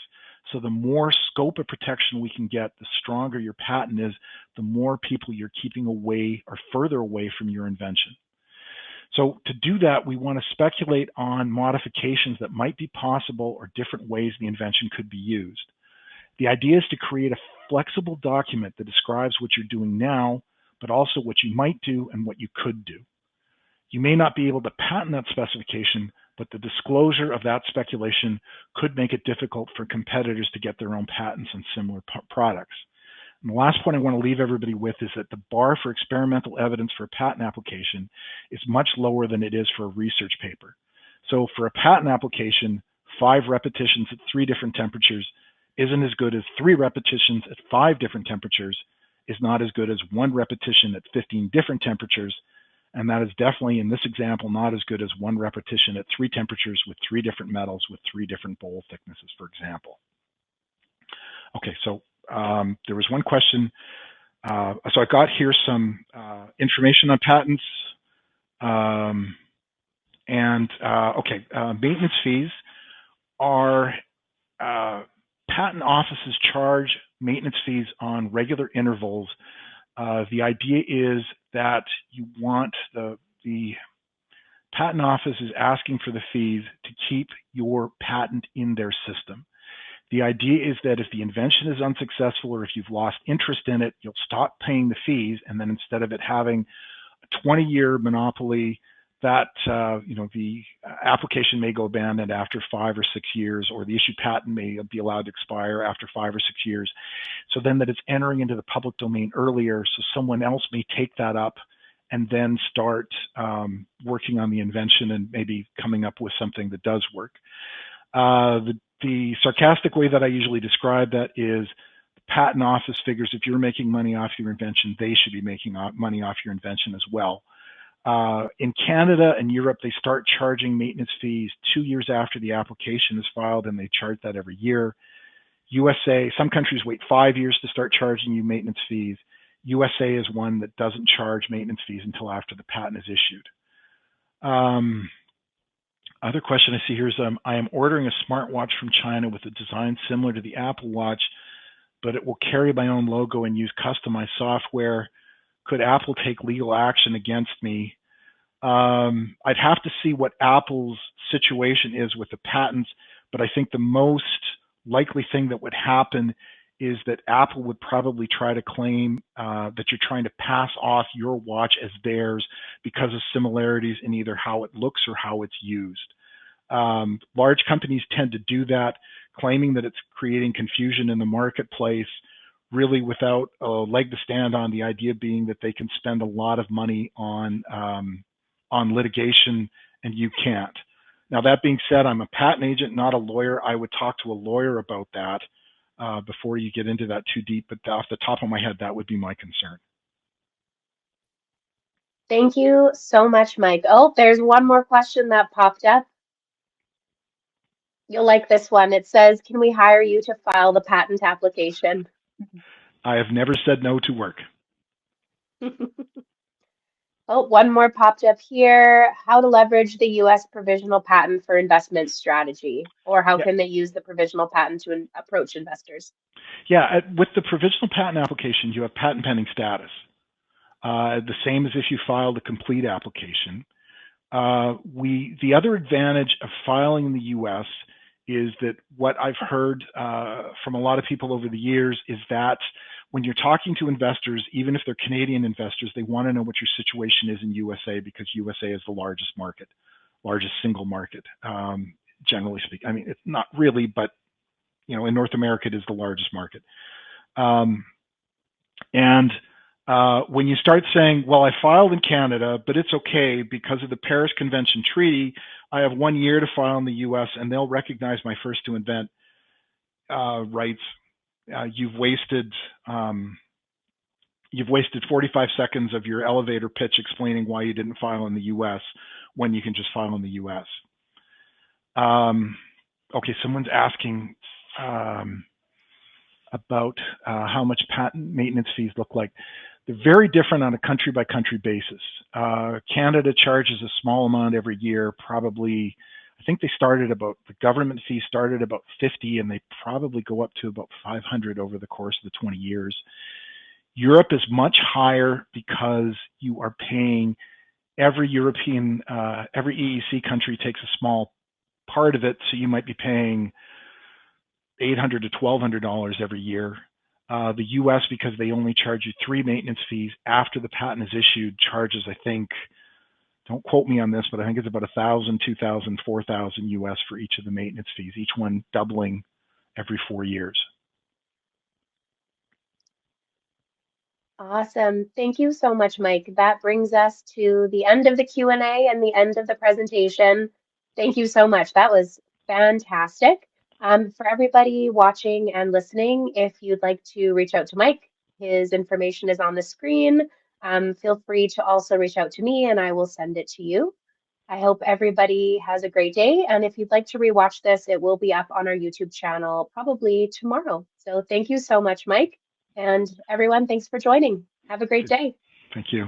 So the more scope of protection we can get, the stronger your patent is, the more people you're keeping away or further away from your invention. So to do that, we want to speculate on modifications that might be possible or different ways the invention could be used. The idea is to create a flexible document that describes what you're doing now, but also what you might do and what you could do. You may not be able to patent that specification, but the disclosure of that speculation could make it difficult for competitors to get their own patents on similar products. And the last point I want to leave everybody with is that the bar for experimental evidence for a patent application is much lower than it is for a research paper. So for a patent application, 5 repetitions at 3 different temperatures isn't as good as 3 repetitions at 5 different temperatures, is not as good as 1 repetition at 15 different temperatures, and that is definitely, in this example, not as good as 1 repetition at 3 temperatures with 3 different metals with 3 different bowl thicknesses, for example. Okay, so there was one question. So I got here some information on patents. Maintenance fees are, patent offices charge maintenance fees on regular intervals. The idea is that you want the patent office is asking for the fees to keep your patent in their system. The idea is that if the invention is unsuccessful or if you've lost interest in it, you'll stop paying the fees, and then instead of it having a 20-year monopoly, that the application may go abandoned after 5 or 6 years, or the issued patent may be allowed to expire after 5 or 6 years. So then that it's entering into the public domain earlier, so someone else may take that up and then start working on the invention and maybe coming up with something that does work. The sarcastic way that I usually describe that is the patent office figures if you're making money off your invention, they should be making money off your invention as well. In Canada and Europe, they start charging maintenance fees 2 years after the application is filed, and they charge that every year. USA, some countries wait 5 years to start charging you maintenance fees. USA is one that doesn't charge maintenance fees until after the patent is issued. Other question I see here is, I am ordering a smartwatch from China with a design similar to the Apple Watch, but it will carry my own logo and use customized software. Could Apple take legal action against me? I'd have to see what Apple's situation is with the patents, but I think the most likely thing that would happen is that Apple would probably try to claim that you're trying to pass off your watch as theirs because of similarities in either how it looks or how it's used. Large companies tend to do that, claiming that it's creating confusion in the marketplace, really without a leg to stand on, the idea being that they can spend a lot of money on litigation and you can't. Now, that being said, I'm a patent agent, not a lawyer. I would talk to a lawyer about that before you get into that too deep, but off the top of my head, that would be my concern. Thank you so much, Mike. Oh, there's one more question that popped up. You'll like this one. It says, can we hire you to file the patent application? I have never said no to work. Oh, one more popped up here. How to leverage the U.S. provisional patent for investment strategy, or how Yeah, can they use the provisional patent to approach investors? yeah. With the provisional patent application, you have patent pending status. The same as if you filed a complete application. The other advantage of filing in the U.S. is that what I've heard from a lot of people over the years is that when you're talking to investors, even if they're Canadian investors, they want to know what your situation is in USA because USA is the largest market, largest single market, generally speaking. I mean, it's not really, but in North America, it is the largest market. And when you start saying, well, I filed in Canada, but it's okay because of the Paris Convention Treaty, I have 1 year to file in the US and they'll recognize my first to invent rights. You've wasted 45 seconds of your elevator pitch explaining why you didn't file in the US when you can just file in the US. Okay, someone's asking about how much patent maintenance fees look like. They're very different on a country by country basis. Canada charges a small amount every year, probably, I think they started about, the government fee started about 50 and they probably go up to about 500 over the course of the 20 years. Europe is much higher because you are paying every every EEC country takes a small part of it, so you might be paying $800 to $1,200 every year. The US, because they only charge you 3 maintenance fees after the patent is issued, charges, I think, don't quote me on this, but I think it's about 1,000, 2,000, 4,000 US for each of the maintenance fees, each one doubling every 4 years. Awesome. Thank you so much, Mike. That brings us to the end of the Q&A and the end of the presentation. Thank you so much. That was fantastic. For everybody watching and listening, if you'd like to reach out to Mike, his information is on the screen. Feel free to also reach out to me and I will send it to you. I hope everybody has a great day. And if you'd like to rewatch this, it will be up on our YouTube channel probably tomorrow. So thank you so much, Mike. And everyone, thanks for joining. Have a great day. Thank you.